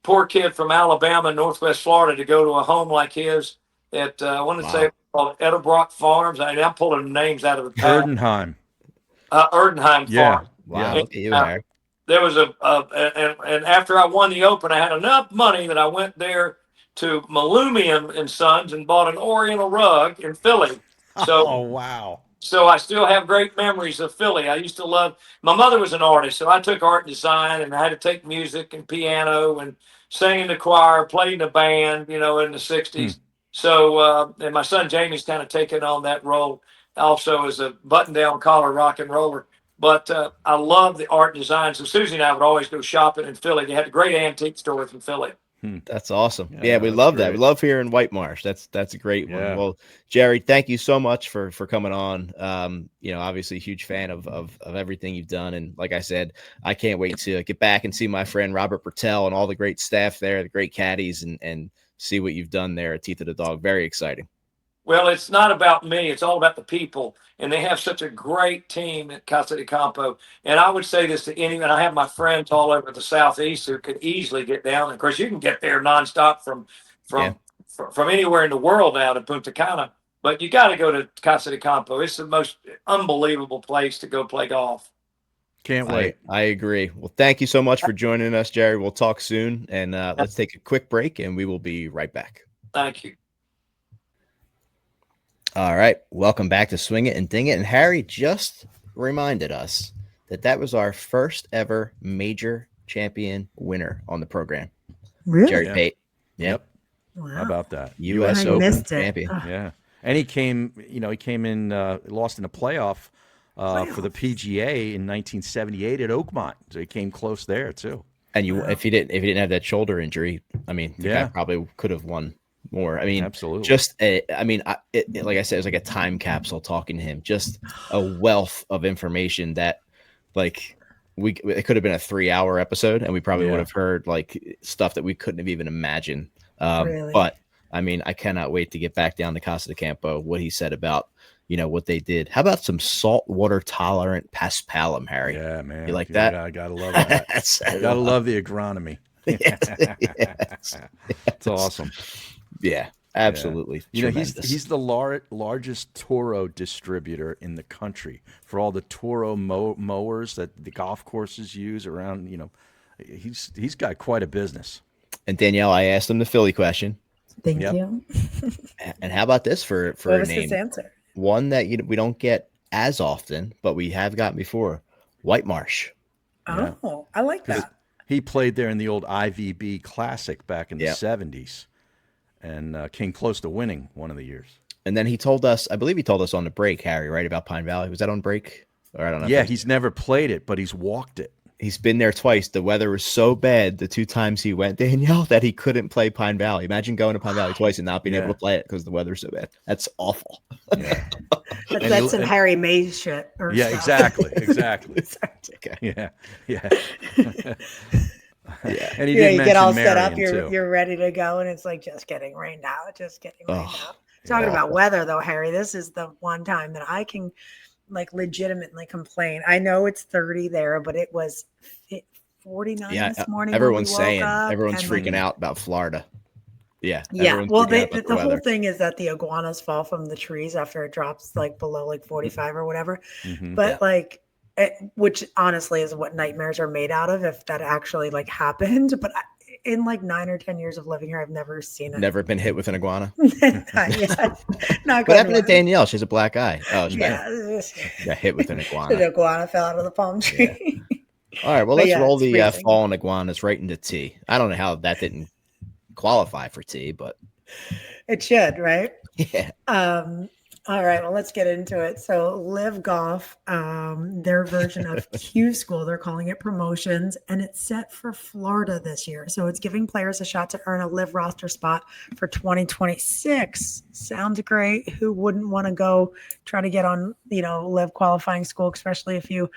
poor kid from Alabama, Northwest Florida, to go to a home like his at, I want to say, called Edelbrock Farms. I'm pulling names out of the past. Erdenheim. Erdenheim Farm. Wow. And, there was and after I won the Open, I had enough money that I went there to Malumium and Sons and bought an Oriental rug in Philly. So, oh, wow. So I still have great memories of Philly. I used to love, my mother was an artist, so I took art and design, and I had to take music and piano and sang in the choir, played in a band, in the 60s. So, and my son Jamie's kind of taken on that role also as a button-down collar rock and roller. But I love the art and design. So Susie and I would always go shopping in Philly. They had great antique stores in Philly. That's awesome. Yeah, we love that. We love hearing White Marsh. That's a great one. Well, Jerry, thank you so much for coming on. Obviously a huge fan of everything you've done. And like I said, I can't wait to get back and see my friend Robert Bertel and all the great staff there, the great caddies, and see what you've done there at Teeth of the Dog. Very exciting. Well, it's not about me. It's all about the people. And they have such a great team at Casa de Campo. And I would say this to anyone. I have my friends all over the Southeast who could easily get down. And of course, you can get there nonstop from anywhere in the world now to Punta Cana. But you got to go to Casa de Campo. It's the most unbelievable place to go play golf. Can't wait. I agree. Well, thank you so much for joining us, Jerry. We'll talk soon. And let's take a quick break, and we will be right back. Thank you. All right. Welcome back to Swing It and Ding It. And Harry just reminded us that was our first ever major champion winner on the program. Really? Jerry Pate. Yep. Wow. How about that? U.S. Open champion. Yeah. And he came in, lost in a playoff for the PGA in 1978 at Oakmont. So he came close there too. And if he didn't have that shoulder injury, the guy probably could have won more. Absolutely. Like I said, it was like a time capsule talking to him. Just a wealth of information that, it could have been a 3-hour episode, and we probably would have heard stuff that we couldn't have even imagined. Really? But I cannot wait to get back down to Casa de Campo. What he said about what they did. How about some saltwater tolerant paspalum, Harry? Yeah, man. You like that? I gotta love that. Gotta love the agronomy. Yes. It's awesome. Yeah. Absolutely. You know, tremendous. he's the largest Toro distributor in the country for all the Toro mowers that the golf courses use around. You know, he's got quite a business. And Danielle, I asked him the Philly question. Thank you. And how about this for What a was name? his answer? One that we don't get as often, but we have gotten before. White Marsh. Oh, I like that. He played there in the old IVB Classic back in the Yep. 70s and came close to winning one of the years. And then he told us, I believe he told us on the break, Harry, right, about Pine Valley. Was that on break? Or I don't know. Yeah, he's never played it, but he's walked it. He's been there twice. The weather was so bad the 2 times he went, Danielle, that he couldn't play Pine Valley. Imagine going to Pine Valley twice and not being able to play it because the weather's so bad. That's awful. Yeah. That's some Harry Mays shit. Yeah, exactly. Okay. Yeah. Yeah. And he Yeah, did you get all mention set up, Marion, too. you're ready to go, and it's like just getting rained out, Oh, Talking yeah. about weather though, Harry, this is the one time that I can like legitimately complain. I know it's 30 there, but it was 49 this morning. when Everyone's we woke saying, up, everyone's and, freaking like, out about Florida. Yeah. Yeah. everyone's Well, freaking out about the whole weather. thing is that the iguanas fall from the trees after it drops like below like 45 or whatever. Mhm. But Yeah. like, which honestly is what nightmares are made out of if that actually like happened. But in like 9 or 10 years of living here, I've never seen it. Never been hit with an iguana. Not yet. Not What happened to one. Danielle? She's a black eye. Oh, she Yeah. got hit with an The iguana. iguana fell out of the palm tree. All right. Well, But let's yeah, roll it's the freezing. fallen iguanas right into T. I don't know how that didn't qualify for T, but It should, right? yeah. All right, well, let's get into it. So Live Golf, their version of Q School, they're calling it promotions, and it's set for Florida this year. So it's giving players a shot to earn a Live roster spot for 2026. Sounds great. Who wouldn't want to go try to get on, Live qualifying school, especially if you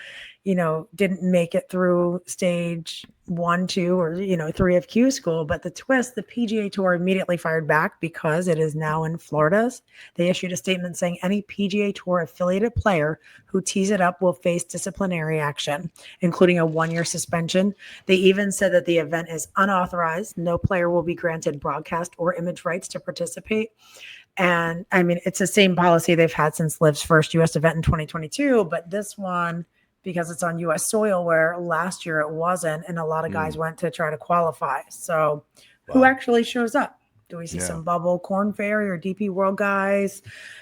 didn't make it through stage 1, 2, or 3 of Q School. But the twist, the PGA Tour immediately fired back because it is now in Florida. They issued a statement saying any PGA Tour affiliated player who tees it up will face disciplinary action, including a 1-year suspension. They even said that the event is unauthorized. No player will be granted broadcast or image rights to participate. And I mean, it's the same policy they've had since Liv's first U.S. event in 2022, but this one, because it's on U.S. soil, where last year it wasn't, and a lot of guys went to try to qualify. So who actually shows up? Do we see some bubble Corn Ferry or DP World guys?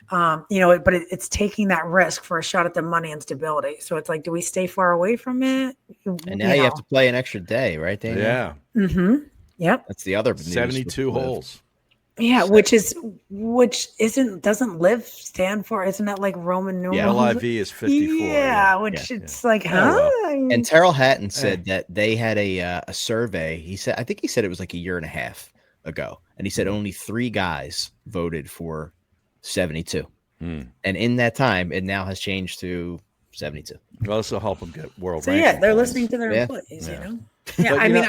But it's taking that risk for a shot at the money and stability. So it's like, do we stay far away from it? And now you have to play an extra day, right, Daniel? Yeah. Mm-hmm. Yep. That's the other news 72 with Liv. holes. Yeah, doesn't Live stand for? Isn't that like Roman numerals? LIV is 54. Yeah, which it's like, huh? well. And Terrell Hatton said that they had a survey. I think he said it was like a year and a half ago, and he said only 3 guys voted for 72. And in that time, it now has changed to 72. Well, this will help them get world So ranking yeah, they're points. listening to their employees. Yeah. Yeah, But, I mean,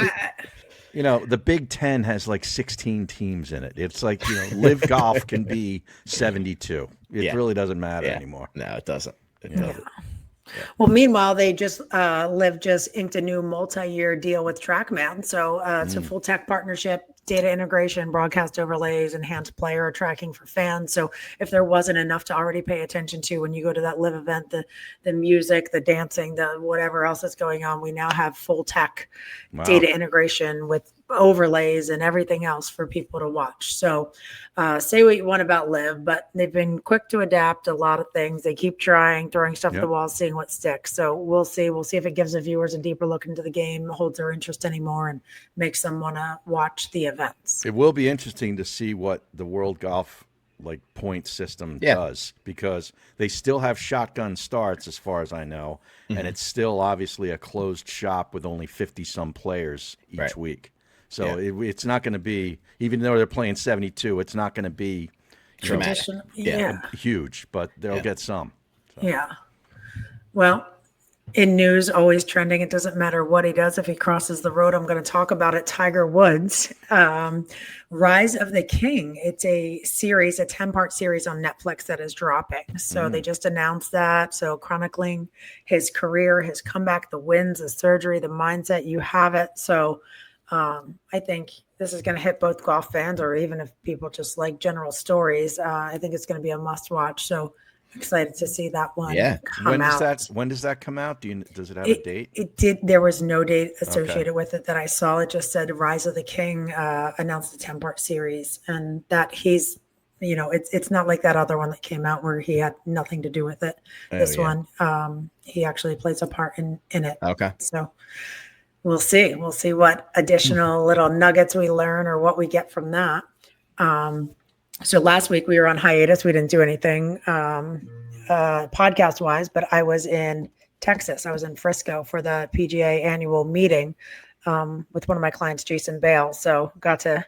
the Big Ten has like 16 teams in it. It's like, Live Golf can be 72. It really doesn't matter anymore. No, it doesn't. Well, meanwhile, they just Liv just inked a new multi-year deal with TrackMan. So it's a full tech partnership, data integration, broadcast overlays, enhanced player tracking for fans. So if there wasn't enough to already pay attention to when you go to that Live event, the music, the dancing, the whatever else that's going on, we now have full tech data integration with overlays and everything else for people to watch. So say what you want about Live, but they've been quick to adapt a lot of things. They keep trying, throwing stuff at the wall, seeing what sticks. So we'll see if it gives the viewers a deeper look into the game, holds their interest anymore, and makes them want to watch the events. It will be interesting to see what the World Golf point system does, because they still have shotgun starts as far as I know, and it's still obviously a closed shop with only 50 some players each week. So it's not going to be, even though they're playing 72, it's not going to be huge, but they'll get some. So. Yeah. Well, in news, always trending, it doesn't matter what he does. If he crosses the road, I'm going to talk about it. Tiger Woods, Rise of the King. It's a series, a 10-part series on Netflix that is dropping. So they just announced that. So chronicling his career, his comeback, the wins, the surgery, the mindset, you have it. So I think this is going to hit both golf fans, or even if people just like general stories. I think it's going to be a must watch. So excited to see that one come out. When does that come out? Does it have a date? It did. There was no date associated with it that I saw. It just said Rise of the King announced a 10-part series, and that he's, it's not like that other one that came out where he had nothing to do with it. This one, he actually plays a part in it. Okay. So we'll see. We'll see what additional little nuggets we learn or what we get from that. So last week we were on hiatus. We didn't do anything podcast wise, but I was in Texas. I was in Frisco for the PGA annual meeting with one of my clients, Jason Bale. So got to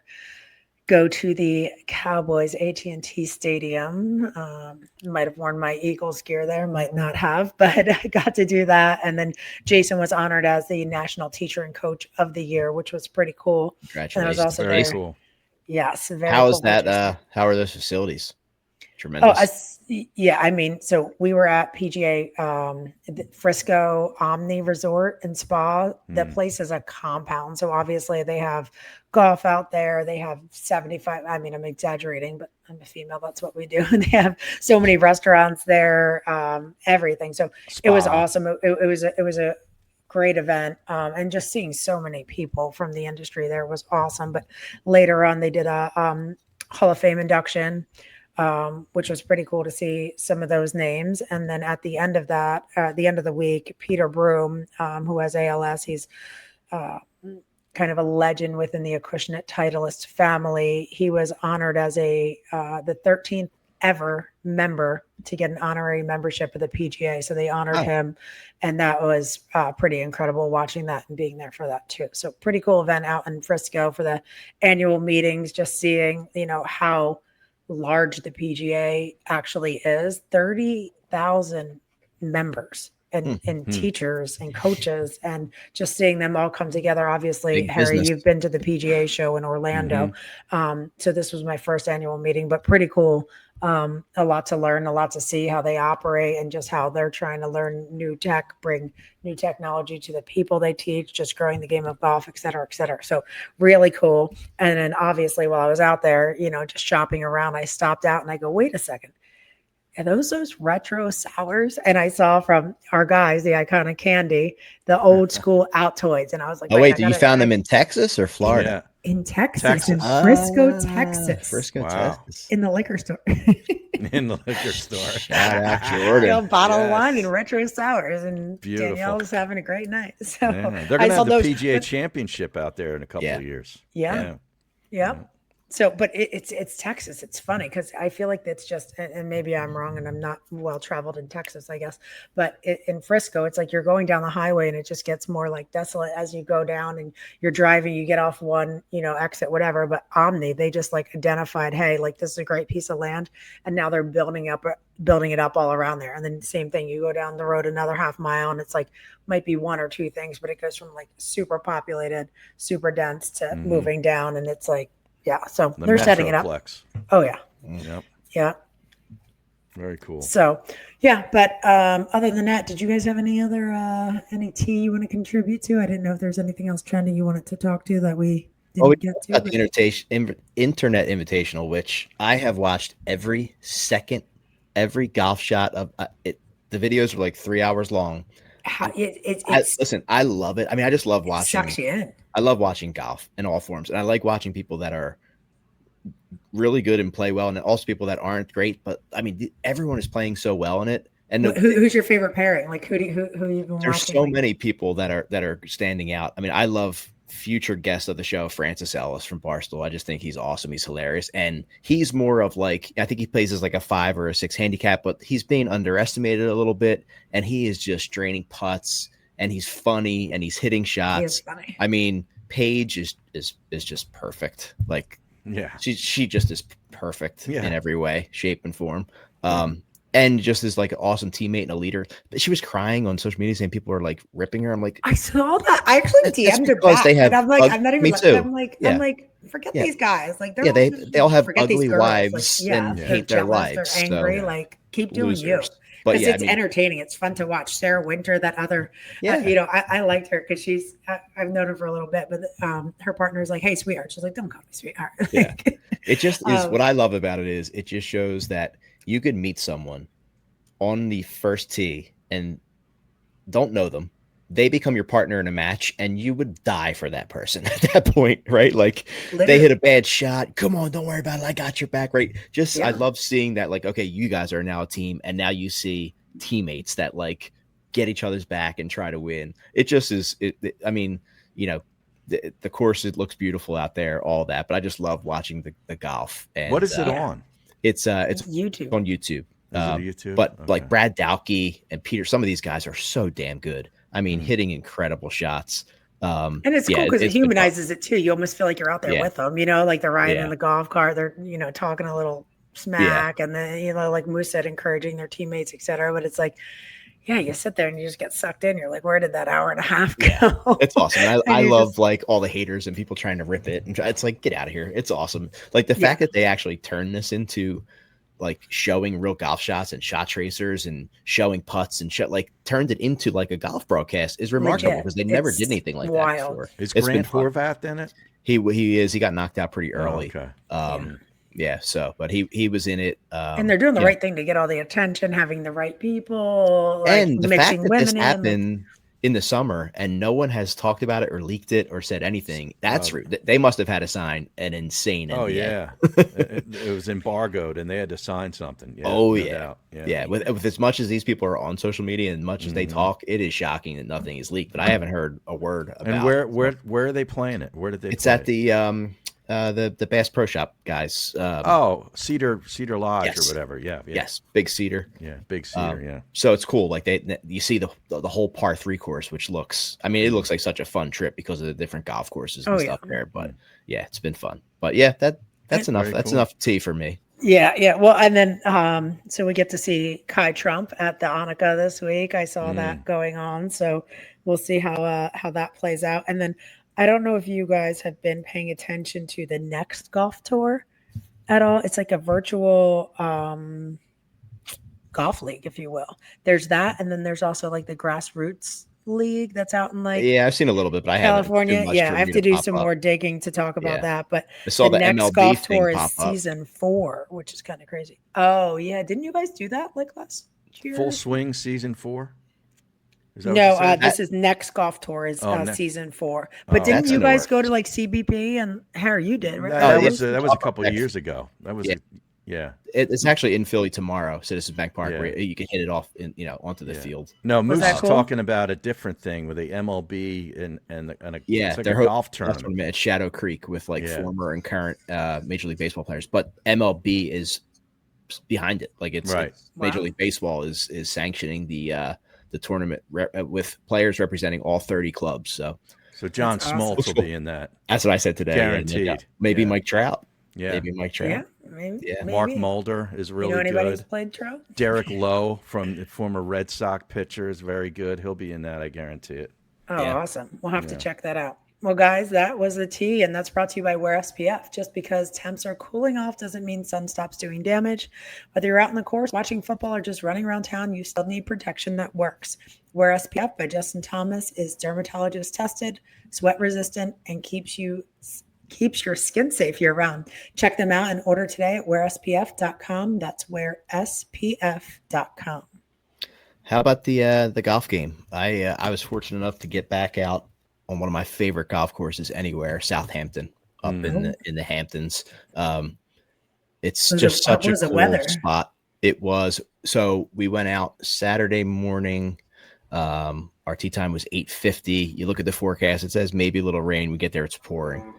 go to the Cowboys AT&T Stadium. Might have worn my Eagles gear there, might not have, but I got to do that. And then Jason was honored as the National Teacher and Coach of the Year, which was pretty cool. Congratulations. And I was also very there. Cool. Yes. How is that? How are those facilities? Tremendous. Yeah. I mean, so we were at PGA Frisco Omni Resort and Spa. The place is a compound. So obviously they have golf out there. They have 75. I mean, I'm exaggerating, but I'm a female. That's what we do. And they have so many restaurants there, everything. So it was awesome. It was a great event. And just seeing so many people from the industry there was awesome. But later on, they did a Hall of Fame induction, which was pretty cool to see some of those names. And then at the end of that, the end of the week, Peter Broom, who has ALS, he's kind of a legend within the Acushnet Titleist family. He was honored as the 13th ever member to get an honorary membership of the PGA. So they honored him. And that was pretty incredible watching that and being there for that too. So pretty cool event out in Frisco for the annual meetings, just seeing, how large the PGA actually is. 30,000 members and teachers and coaches, and just seeing them all come together. Obviously, Big Harry, business. you've been to the PGA show in Orlando. So this was my first annual meeting, but pretty cool. A lot to learn, a lot to see how they operate and just how they're trying to learn new tech, bring new technology to the people they teach, just growing the game of golf, et cetera, et cetera. So really cool. And then obviously while I was out there, just shopping around, I stopped out and I go, wait a second. Are those retro sours? And I saw from our guys, the Iconic Candy, the old school Altoids. And I was like, oh, wait, you found them in Texas or Florida? In Texas. In Frisco, Texas. Frisco, Texas. In the liquor store. In the liquor store. Shout out Jordan. A bottle of wine and retro sours. And Beautiful. Danielle was having a great night. So they're going to have the PGA Championship out there in a couple of years. Yeah. So, but it's Texas. It's funny because I feel like it's just, and maybe I'm wrong and I'm not well traveled in Texas, I guess, but in Frisco, it's like you're going down the highway and it just gets more like desolate as you go down and you're driving, you get off one, exit, whatever. But Omni, they just like identified, hey, like this is a great piece of land. And now they're building it up all around there. And then same thing, you go down the road another half mile and it's like, might be one or two things, but it goes from like super populated, super dense to moving down. And it's like, yeah, so they're setting it up. Oh, yeah. Yep. Yeah. Very cool. So, yeah, but other than that, did you guys have any other any tea you want to contribute to? I didn't know if there's anything else trending you wanted to talk to that we didn't get to. The Internet Invitational, which I have watched every second, every golf shot of it. The videos are like 3 hours long. Listen, I love it. I mean, I just love watching. Sucks you in. I love watching golf in all forms, and I like watching people that are really good and play well, and also people that aren't great. But I mean, everyone is playing so well in it. And who's your favorite pairing? Like who you've been watching? There's so many people that are standing out. I mean, I love future guest of the show, Francis Ellis from Barstool. I just think he's awesome. He's hilarious, and he's more of like, I think he plays as like a 5 or a 6 handicap, but he's being underestimated a little bit, and he is just draining putts. And he's funny and he's hitting shots. He is funny. I mean, Paige is just perfect. Like, she just is perfect in every way, shape, and form. And just is like an awesome teammate and a leader. But she was crying on social media saying people are like ripping her. I'm like, I saw that. I actually DM'd her back. And I'm like, I'm not even. Me too. I'm like, forget these guys. Like, they all have ugly wives and hate their lives. They're angry. So, like, keep doing losers. But because yeah, it's entertaining. It's fun to watch. Sarah Winter, that other, I liked her because I've known her for a little bit, but her partner's like, hey, sweetheart. She's like, don't call me sweetheart. Yeah. It just is what I love about it is it just shows that you could meet someone on the first tee and don't know them. They become your partner in a match and you would die for that person at that point, right? Like they hit a bad shot. Come on, don't worry about it. I got your back, right? I love seeing that, like, okay, you guys are now a team and now you see teammates that like get each other's back and try to win. It just is, I mean, the course, it looks beautiful out there, all that, but I just love watching the golf. And what is it on? It's YouTube. On YouTube. YouTube? But like Brad Dowkey and Peter, some of these guys are so damn good. I mean, hitting incredible shots. And it's cool because it humanizes it too. You almost feel like you're out there with them, like they're riding in the golf cart. They're, talking a little smack and then, like Moose said, encouraging their teammates, etc. But it's like, you sit there and you just get sucked in. You're like, where did that hour and a half go? Yeah, it's awesome. I love like all the haters and people trying to rip it. And it's like, get out of here. It's awesome. Like the fact that they actually turn this into like showing real golf shots and shot tracers and showing putts and shit, like turned it into like a golf broadcast is remarkable because they never did anything like that before. Is Grant Horvath in it? He is. He got knocked out pretty early. Oh, okay. Yeah. So, but he was in it. And they're doing the right thing to get all the attention, having the right people, like and the fact that this in happened in the summer and no one has talked about it or leaked it or said anything. That's rude. They must have had to sign an insane NDA. Oh yeah, it was embargoed and they had to sign something. Yeah, With as much as these people are on social media and much as they talk, it is shocking that nothing is leaked. But I haven't heard a word about. And where are they playing it? Where did they? It's play at the Bass Pro Shop guys. Cedar Lodge or whatever. Yeah. Yes, Big Cedar. Yeah, Big Cedar. Yeah. So it's cool. Like you see the whole par 3 course, which looks. I mean, it looks like such a fun trip because of the different golf courses and stuff there. But yeah, it's been fun. But yeah, that's enough. That's enough tea for me. Yeah. Well, and then so we get to see Kai Trump at the Annika this week. I saw that going on. So we'll see how that plays out. And then I don't know if you guys have been paying attention to the Next Golf Tour at all. It's like a virtual golf league, if you will. There's that, and then there's also like the Grassroots League that's out in like I've seen a little bit, but I California. haven't. I have to do some more digging to talk about that. But I saw the Next MLB Golf thing Tour is pop up. season 4, which is kind of crazy. Oh yeah, didn't you guys do that like last year? Full Swing season 4. No, this is Next Golf Tour is season 4. But didn't you guys go to like CBP and Harry? You did, right? That was a couple of years ago. That was It's actually in Philly tomorrow, Citizens Bank Park, where you can hit it off onto the field. No, Moose is talking about a different thing with the MLB and it's like a golf tournament. That's what I meant, Shadow Creek with like former and current Major League Baseball players, but MLB is behind it. Like it's Major League Baseball is sanctioning the tournament with players representing all 30 clubs. So John Smoltz will be in that. That's what I said today. Guaranteed. Maybe Mike Trout. Yeah. Maybe Mike Trout. Yeah. Maybe. Mark Mulder is really good. Anybody who's played Trout? Derek Lowe from the former Red Sox pitcher is very good. He'll be in that. I guarantee it. Oh, awesome. We'll have to check that out. Well, guys, that was the tea, and that's brought to you by Wear SPF. Just because temps are cooling off doesn't mean sun stops doing damage. Whether you're out in the course, watching football, or just running around town, you still need protection that works. Wear SPF by Justin Thomas is dermatologist tested, sweat resistant, and keeps your skin safe year round. Check them out and order today at wearspf.com. That's wearspf.com. How about the golf game? I was fortunate enough to get back out on one of my favorite golf courses anywhere, Southampton, up in the Hamptons. It's just such a cool spot. It was. So we went out Saturday morning. Our tee time was 8:50. You look at the forecast, it says maybe a little rain. We get there, it's pouring.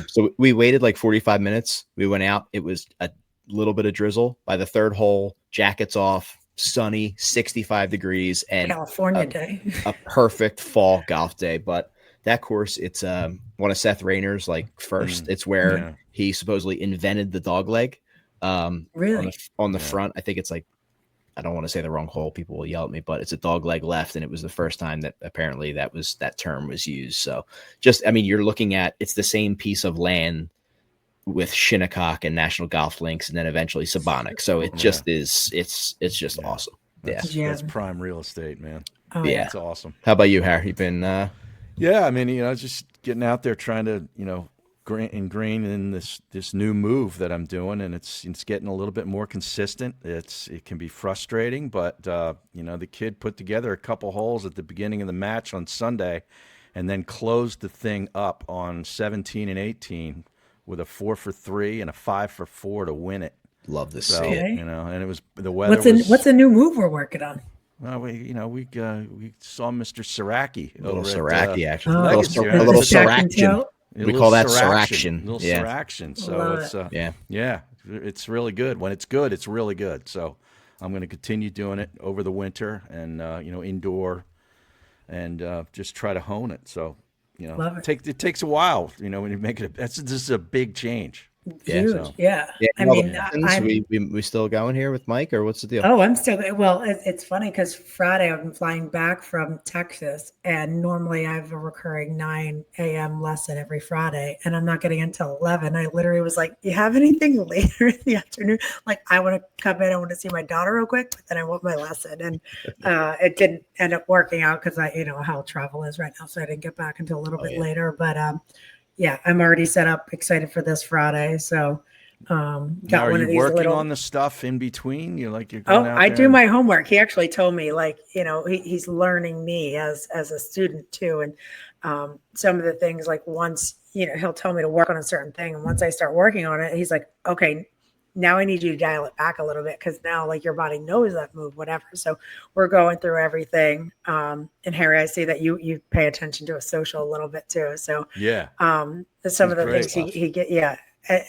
So we waited like 45 minutes. We went out. It was a little bit of drizzle. By the third hole, jackets off, sunny, 65 degrees, and California day. A perfect fall golf day. But that course, it's one of Seth Rayner's like first. It's where he supposedly invented the dog leg. Really? On the front, I think it's like, I don't want to say the wrong hole. People will yell at me, but it's a dog leg left. And it was the first time that apparently that term was used. So you're looking at, it's the same piece of land with Shinnecock and National Golf Links and then eventually Sabonic. So it just is, it's just awesome. That's prime real estate, man. Oh, Yeah. That's awesome. How about you, Harry? You've been Yeah, I mean, just getting out there trying to, ingrain in this new move that I'm doing, and it's getting a little bit more consistent. It can be frustrating, but the kid put together a couple holes at the beginning of the match on Sunday, and then closed the thing up on 17 and 18 with a 4 for 3 and a 5 for 4 to win it. love to see So it. and it was the weather. What's a new move we're working on? Well, we saw Mr. Siraki. A little Siraki action. Oh, a little Siraction. We call that Siraction. Little Yeah. Siraction. So it's really good. When it's good, it's really good. So I'm going to continue doing it over the winter and indoor, and just try to hone it. So Love it. it takes a while. When you make it, this is a big change. Huge. So. Yeah. I mean, we still going here with Mike, or what's the deal? I'm still. Well, it's funny because Friday I'm flying back from Texas, and normally I have a recurring 9 a.m. lesson every Friday, and I'm not getting until 11. I literally was like, "You have anything later in the afternoon? Like, I want to come in. I want to see my daughter real quick, but then I want my lesson." And it didn't end up working out because how travel is right now, so I didn't get back until a little bit later. But yeah, I'm already set up, excited for this Friday. So, got now, one of these working on the stuff in between? You're going out I there do my homework. He actually told me, he's learning me as a student too. And some of the things, like once, he'll tell me to work on a certain thing. And once I start working on it, he's like, okay, now I need you to dial it back a little bit, because now your body knows that move, whatever. So we're going through everything. And Harry, I see that you pay attention to a social a little bit too. So some of the things he get,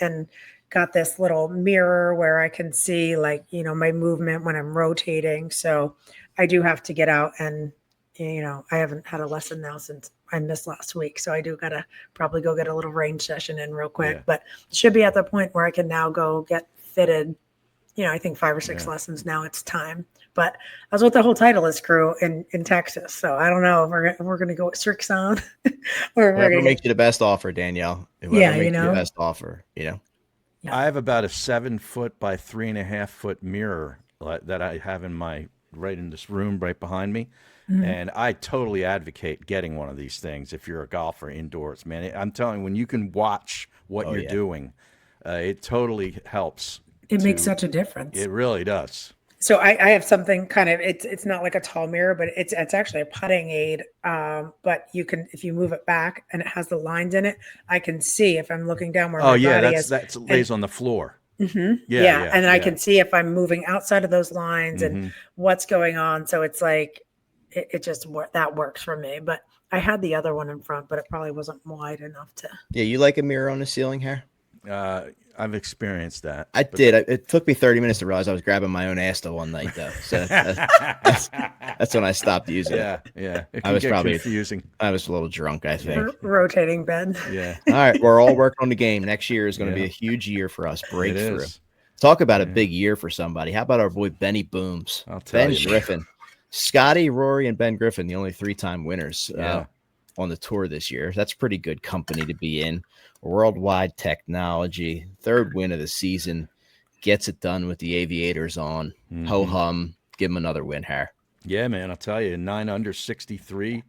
and got this little mirror where I can see my movement when I'm rotating. So I do have to get out, and I haven't had a lesson now since I missed last week. So I do gotta probably go get a little range session in real quick, but should be at the point where I can now go get fitted. I think 5 or 6 lessons now. It's time. But that's what the whole Titleist crew in Texas. So I don't know if we're going to go with Strixon or whoever makes you the best offer, Danielle. Whoever makes you the best offer. I have about a 7-foot by 3.5-foot mirror that I have right in this room right behind me. Mm-hmm. And I totally advocate getting one of these things if you're a golfer indoors, man. I'm telling you, when you can watch what you're doing, it totally helps. It makes such a difference. It really does. So I have something kind of, it's not like a tall mirror, but it's actually a putting aid. But you can, if you move it back and it has the lines in it, I can see if I'm looking down where my body is. That lays on the floor. Mm-hmm. Yeah. And I can see if I'm moving outside of those lines and what's going on. So it's like, it just that works for me. But I had the other one in front, but it probably wasn't wide enough to. Yeah, you like a mirror on the ceiling here? I've experienced that. I did. It took me 30 minutes to realize I was grabbing my own ass the one night, though. So that's when I stopped using it. Yeah. I was probably confusing. I was a little drunk, I think. Rotating bed. Yeah. All right, we're all working on the game. Next year is going to be a huge year for us. Breakthrough. Talk about a big year for somebody. How about our boy Benny Booms? Ben Griffin. Scotty, Rory, and Ben Griffin, the only 3-time winners on the tour this year. That's pretty good company to be in. Worldwide technology, 3rd win of the season, gets it done with the Aviators on. Ho hum, give him another win, Har. Yeah, man, I'll tell you, 9 under 63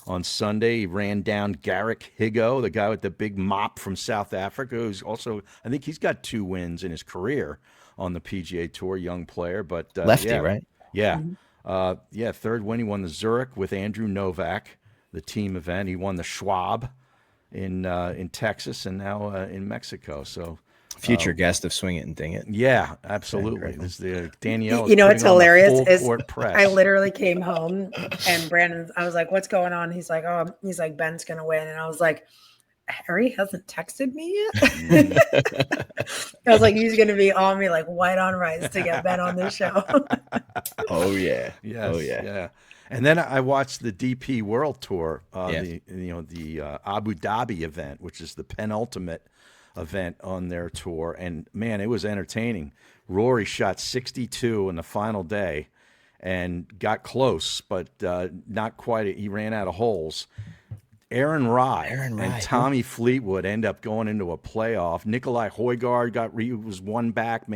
on Sunday. He ran down Garrick Higo, the guy with the big mop from South Africa, who's also, I think he's got 2 wins in his career on the PGA Tour, young player. But lefty, right? Yeah. 3rd win. He won the Zurich with Andrew Novak, the team event. He won the Schwab in Texas, and now in Mexico. So future guest of Swing It and Ding It. Yeah, absolutly. This is Danielle. What's hilarious is press. I literally came home and Brandon, I was like, "What's going on?" He's like, "Ben's gonna win," and I was like, "Harry hasn't texted me yet." I was like, "He's gonna be on me like white on rice to get Ben on this show." Oh yeah, yes, oh yeah. And then I watched the DP World Tour, the Abu Dhabi event, which is the penultimate event on their tour. And man, it was entertaining. Rory shot 62 in the final day and got close, but not quite. He ran out of holes. Aaron Rye and Tommy Fleetwood end up going into a playoff. Nikolai Højgaard was one back,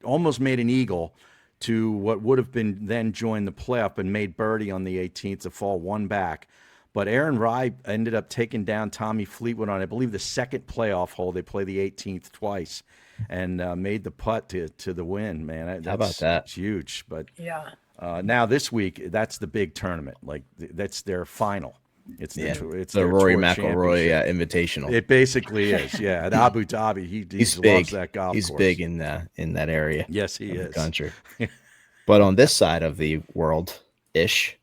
almost made an eagle. to what would have been then joined the playoff, and made birdie on the 18th to fall one back. But Aaron Rai ended up taking down Tommy Fleetwood on, I believe, the second playoff hole. They play the 18th twice, and made the putt to the win. Man, how about that? It's huge. But Yeah. now this week, that's the big tournament. Like that's their final. It's the their Rory tour McIlroy championship. Invitational. It basically is. Yeah, at Abu Dhabi, he He's loves big. that golf He's course. big in that area. Yes, he of is. the country. But on this side of the world ish,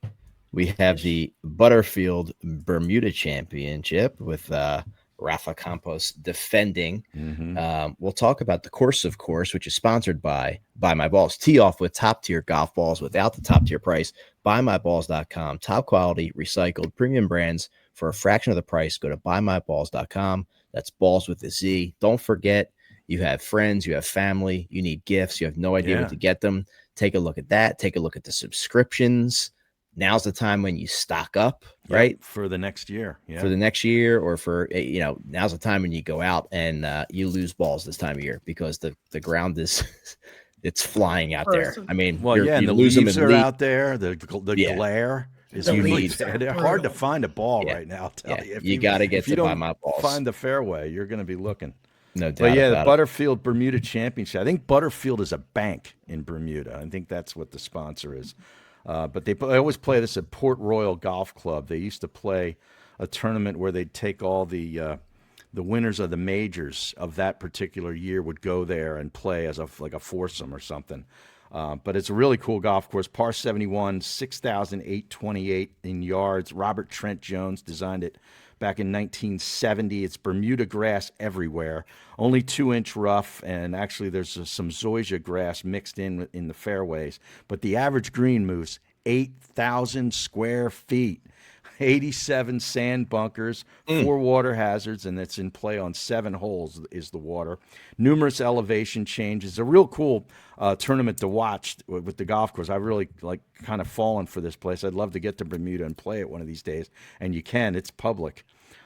we have the Butterfield Bermuda Championship with Rafa Campos defending. We'll talk about the course, of course, which is sponsored by Buy My Ballz. Tee off with top tier golf balls without the top tier price. BuyMyBalls.com. Top quality, recycled, premium brands for a fraction of the price. Go to BuyMyBalls.com. That's balls with a Z. Don't forget, you have friends, you have family, you need gifts, you have no idea what to get them. Take a look at that. Take a look at the subscriptions. Now's the time when you stock up, right? For the next year. Yeah. For the next year, or for, now's the time when you go out and you lose balls this time of year, because the ground is, it's flying out there. I mean, and the lose leaves them are out there. The glare is The really leaves bad. are They're hard to brutal. find a ball right now. I'll tell you. If you got to get to Buy My Balls. Find the fairway, you're going to be looking. No doubt. But yeah, the about it. Butterfield Bermuda Championship. I think Butterfield is a bank in Bermuda. I think that's what the sponsor is. But they always play this at Port Royal Golf Club. They used to play a tournament where they'd take all the winners of the majors of that particular year would go there and play as like a foursome or something. But it's a really cool golf course. Par 71, 6,828 in yards. Robert Trent Jones designed it back in 1970. It's Bermuda grass everywhere. Only 2-inch rough, and actually there's some zoysia grass mixed in the fairways. But the average green moves 8,000 square feet. 87 sand bunkers, 4 water hazards, and it's in play on 7 holes is the water. Numerous elevation changes. A real cool tournament to watch with the golf course. I really kind of fallen for this place. I'd love to get to Bermuda and play it one of these days, and you can. It's public.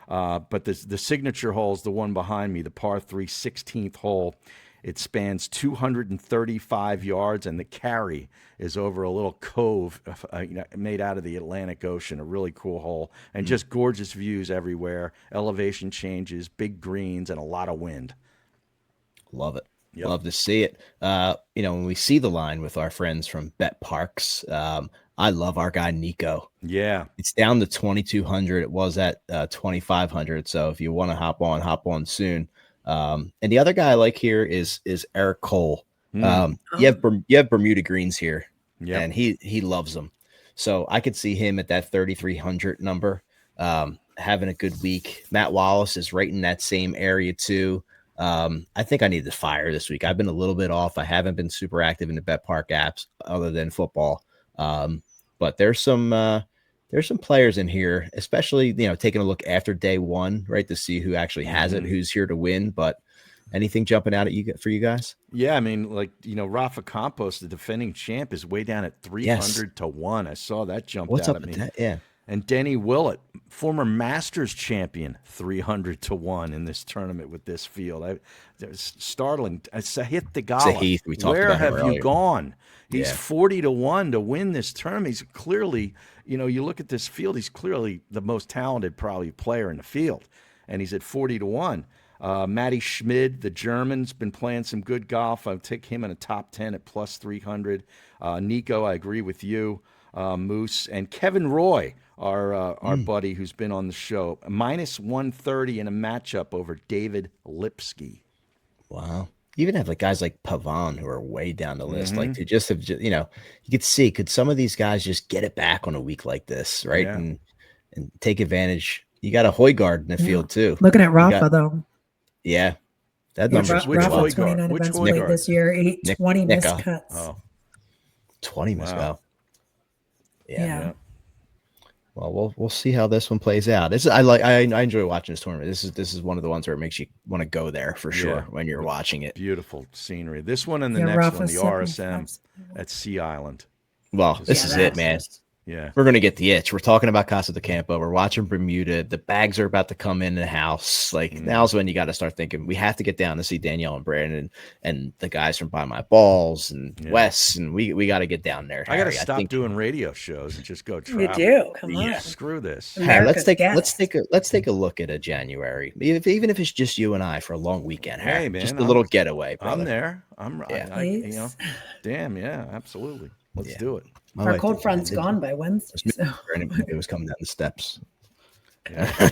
But the signature hole is the one behind me, the par 3 16th hole. It spans 235 yards, and the carry is over a little cove made out of the Atlantic Ocean. A really cool hole, and just gorgeous views everywhere. Elevation changes, big greens, and a lot of wind. Love it. Yep. Love to see it. When we see the line with our friends from BetParx, I love our guy Nico. Yeah, it's down to 2,200. It was at 2,500. So if you want to hop on soon. And the other guy I like here is Eric Cole. You have Bermuda greens here, and he loves them. So I could see him at that 3,300 number, having a good week. Matt Wallace is right in that same area too. I think I need to fire this week. I've been a little bit off. I haven't been super active in the BetParx apps other than football. But there's some players in here, especially, taking a look after day one, right, to see who actually has it, who's here to win. But anything jumping out at you for you guys? Yeah, I mean, Rafa Campos, the defending champ, is way down at 300 to 1. I saw that jump out at me. That? Yeah. And Denny Willett, former Masters champion, 300 to 1 in this tournament with this field. It was startling. Sahith Theegala, where have you gone? He's 40 to 1 to win this tournament. He's clearly, you look at this field, he's clearly the most talented probably player in the field, and he's at 40 to 1. Matty Schmid, the German's been playing some good golf. I'll take him in a top 10 at plus 300. Nico, I agree with you. Moose and Kevin Roy, our buddy who's been on the show, minus 130 in a matchup over David Lipsky. Wow. You even have guys like Pavon who are way down the list, to just have, you could see, could some of these guys just get it back on a week like this, right? Yeah. And take advantage. You got a Højgaard in the field too. Looking at Rafa though. Yeah. That number's which Rafa, 29 Which events played this year, 20 missed cuts. Oh. 20 missed Wow. Yeah. Well, we'll see how this one plays out. I enjoy watching this tournament. This is one of the ones where it makes you want to go there for sure when you're watching it. Beautiful scenery. This one and the next Rafa one, the RSM 75. at Sea Island. Well, this is it, man. Yeah. We're going to get the itch. We're talking about Casa de Campo. We're watching Bermuda. The bags are about to come in the house. Like now's when you got to start thinking we have to get down to see Danielle and Brandon and the guys from Buy My Ballz and Wes. And we got to get down there. I got to stop doing radio shows and just go travel. You do. Come on. Screw this. Harry, let's take a look at a January, even if it's just you and I for a long weekend. Harry, hey man, just a little getaway. Brother. I'm there. You know, damn, yeah, absolutely. Let's do it. Our cold front's gone by Wednesday. So. It was coming down the steps. Yeah.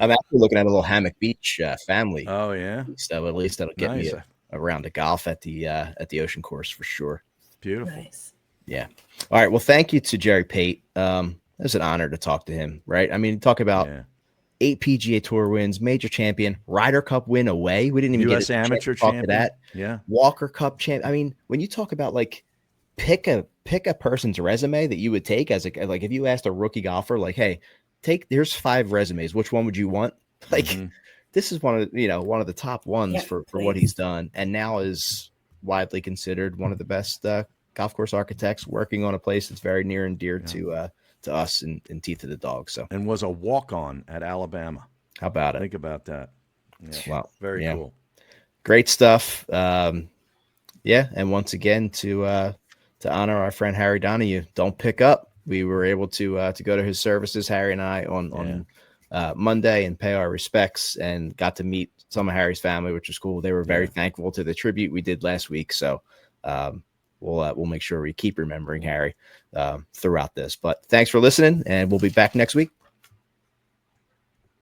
I'm actually looking at a little hammock beach family. Oh yeah. So at least that'll get me a round of golf at the ocean course for sure. Beautiful. Nice. Yeah. All right. Well, thank you to Jerry Pate. It was an honor to talk to him. Right. I mean, talk about 8 PGA Tour wins, major champion, Ryder Cup win away. We didn't even US get a amateur champion. That. Yeah. Walker Cup champ. I mean, when you talk about like pick a person's resume that you would take as like if you asked a rookie golfer, like, hey, there's 5 resumes. Which one would you want? Like, this is one of the top ones for what he's done, and now is widely considered one of the best golf course architects working on a place that's very near and dear to us in Teeth of the Dog. So, and was a walk-on at Alabama. How about it? Think about that. Yeah. Wow. Very cool. Great stuff. And once again to honor our friend Harry Donahue, don't pick up. We were able to go to his services, Harry and I, on Monday and pay our respects, and got to meet some of Harry's family, which was cool. They were very thankful to the tribute we did last week. So we'll make sure we keep remembering Harry throughout this. But thanks for listening, and we'll be back next week.